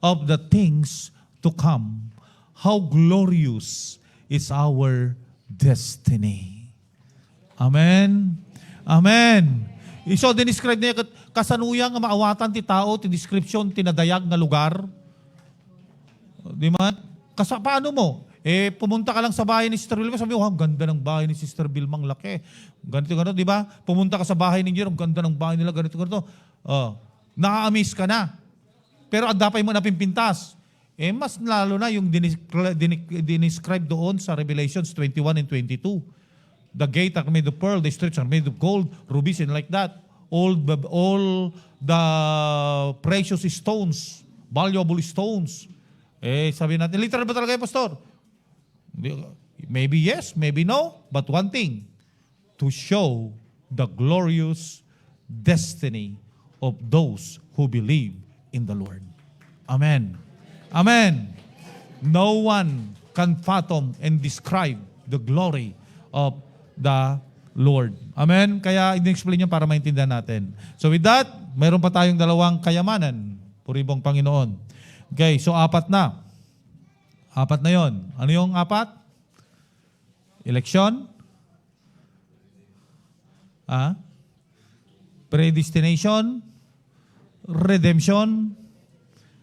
S1: of the things to come. How glorious is our destiny. Amen? Amen. So, dinescribe niya, kasanuyang nga maawatan ti tao, ti description, tinadayag na lugar. Di ba? Paano mo? Pumunta ka lang sa bahay ni Sister Vilma, sabi mo, ang ganda ng bahay ni Sister Vilma, ang laki. Ganito, di ba? Pumunta ka sa bahay ni Jerome, ganda ng bahay nila, ganito. Na-amaze ka na. Pero adapay mo na pimpintas. Mas lalo na yung dinescribe doon sa Revelations 21 and 22. The gate are made of pearl, the streets are made of gold, rubies, and like that. All the precious stones, valuable stones. Sabi natin, literal ba talaga yung Pastor? Maybe yes, maybe no. But one thing, to show the glorious destiny of those who believe in the Lord. Amen. Amen. No one can fathom and describe the glory of the Lord. Amen? Kaya in-explain niya para maintindihan natin. So with that, mayroon pa tayong dalawang kayamanan. Puribong Panginoon. Okay, so apat na. Apat na yon. Ano yung apat? Election? Predestination? Redemption?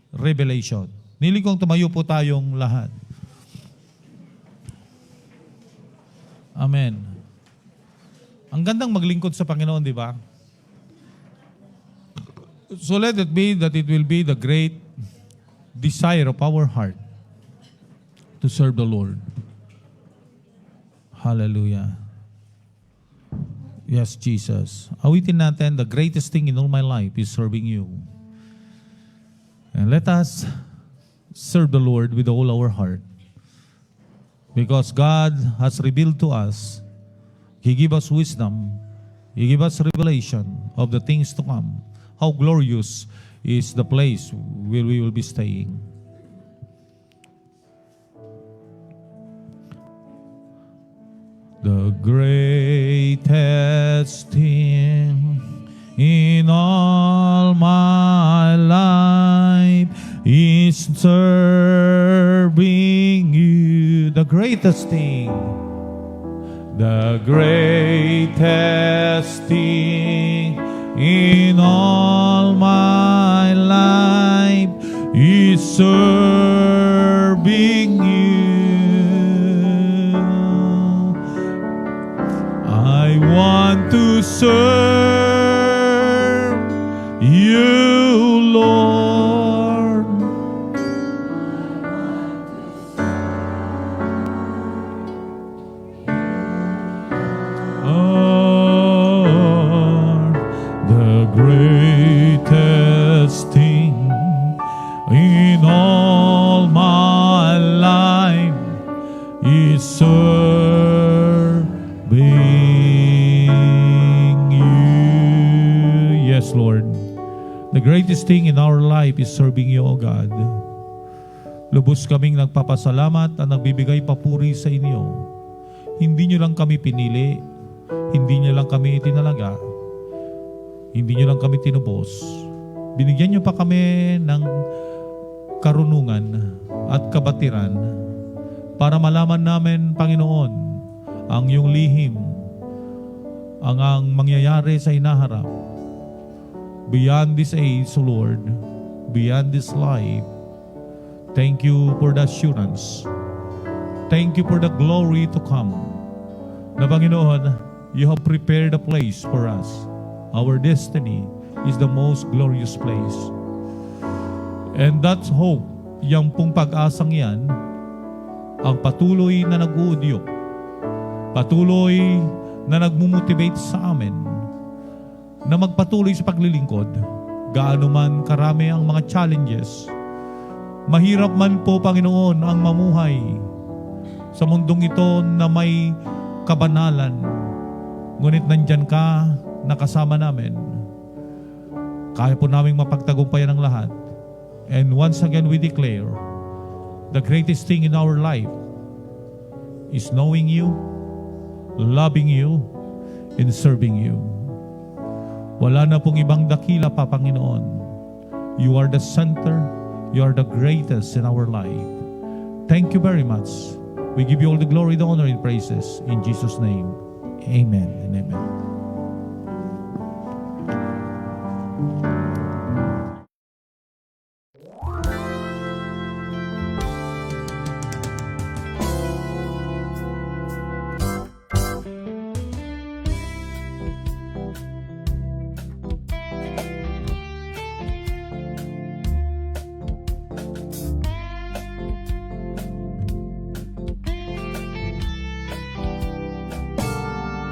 S1: Revelation. Niling kong tumayo po tayong lahat. Amen. Ang gandang maglingkod sa Panginoon, di ba? So let it be that it will be the great desire of our heart to serve the Lord. Hallelujah. Yes, Jesus. Awitin natin, the greatest thing in all my life is serving you. And let us serve the Lord with all our heart. Because God has revealed to us He give us wisdom. He give us revelation of the things to come. How glorious is the place where we will be staying. The greatest thing in all my life is serving you. The greatest thing. The greatest thing in all my life is serving you. I want to serve you, Lord. Oh, the greatest thing in all my life is serving you. Yes, Lord. The greatest thing in our life is serving you, O God. Lubos kaming nagpapasalamat at nagbibigay papuri sa inyo. Hindi nyo lang kami pinili, hindi nyo lang kami itinalaga, hindi nyo lang kami tinubos. Binigyan nyo pa kami ng karunungan at kabatiran para malaman namin, Panginoon, ang iyong lihim, ang mangyayari sa inaharap. Beyond this age, O Lord, beyond this life, thank you for the assurance. Thank you for the glory to come. Na Panginoon, you have prepared a place for us. Our destiny is the most glorious place. And that's hope. Yang pong pag-asang yan, ang patuloy na nag-uudyok, patuloy na nagmumotivate sa amin, na magpatuloy sa paglilingkod, gaano man karami ang mga challenges. Mahirap man po, Panginoon, ang mamuhay sa mundong ito na may kabanalan. Ngunit nandyan ka, nakasama namin. Kaya po naming mapagtagumpayan ang lahat. And once again we declare, the greatest thing in our life is knowing you, loving you, and serving you. Wala na pong ibang dakila pa, Panginoon. You are the center, you are the greatest in our life. Thank you very much. We give you all the glory, the honor, and praises. In Jesus' name, amen and amen.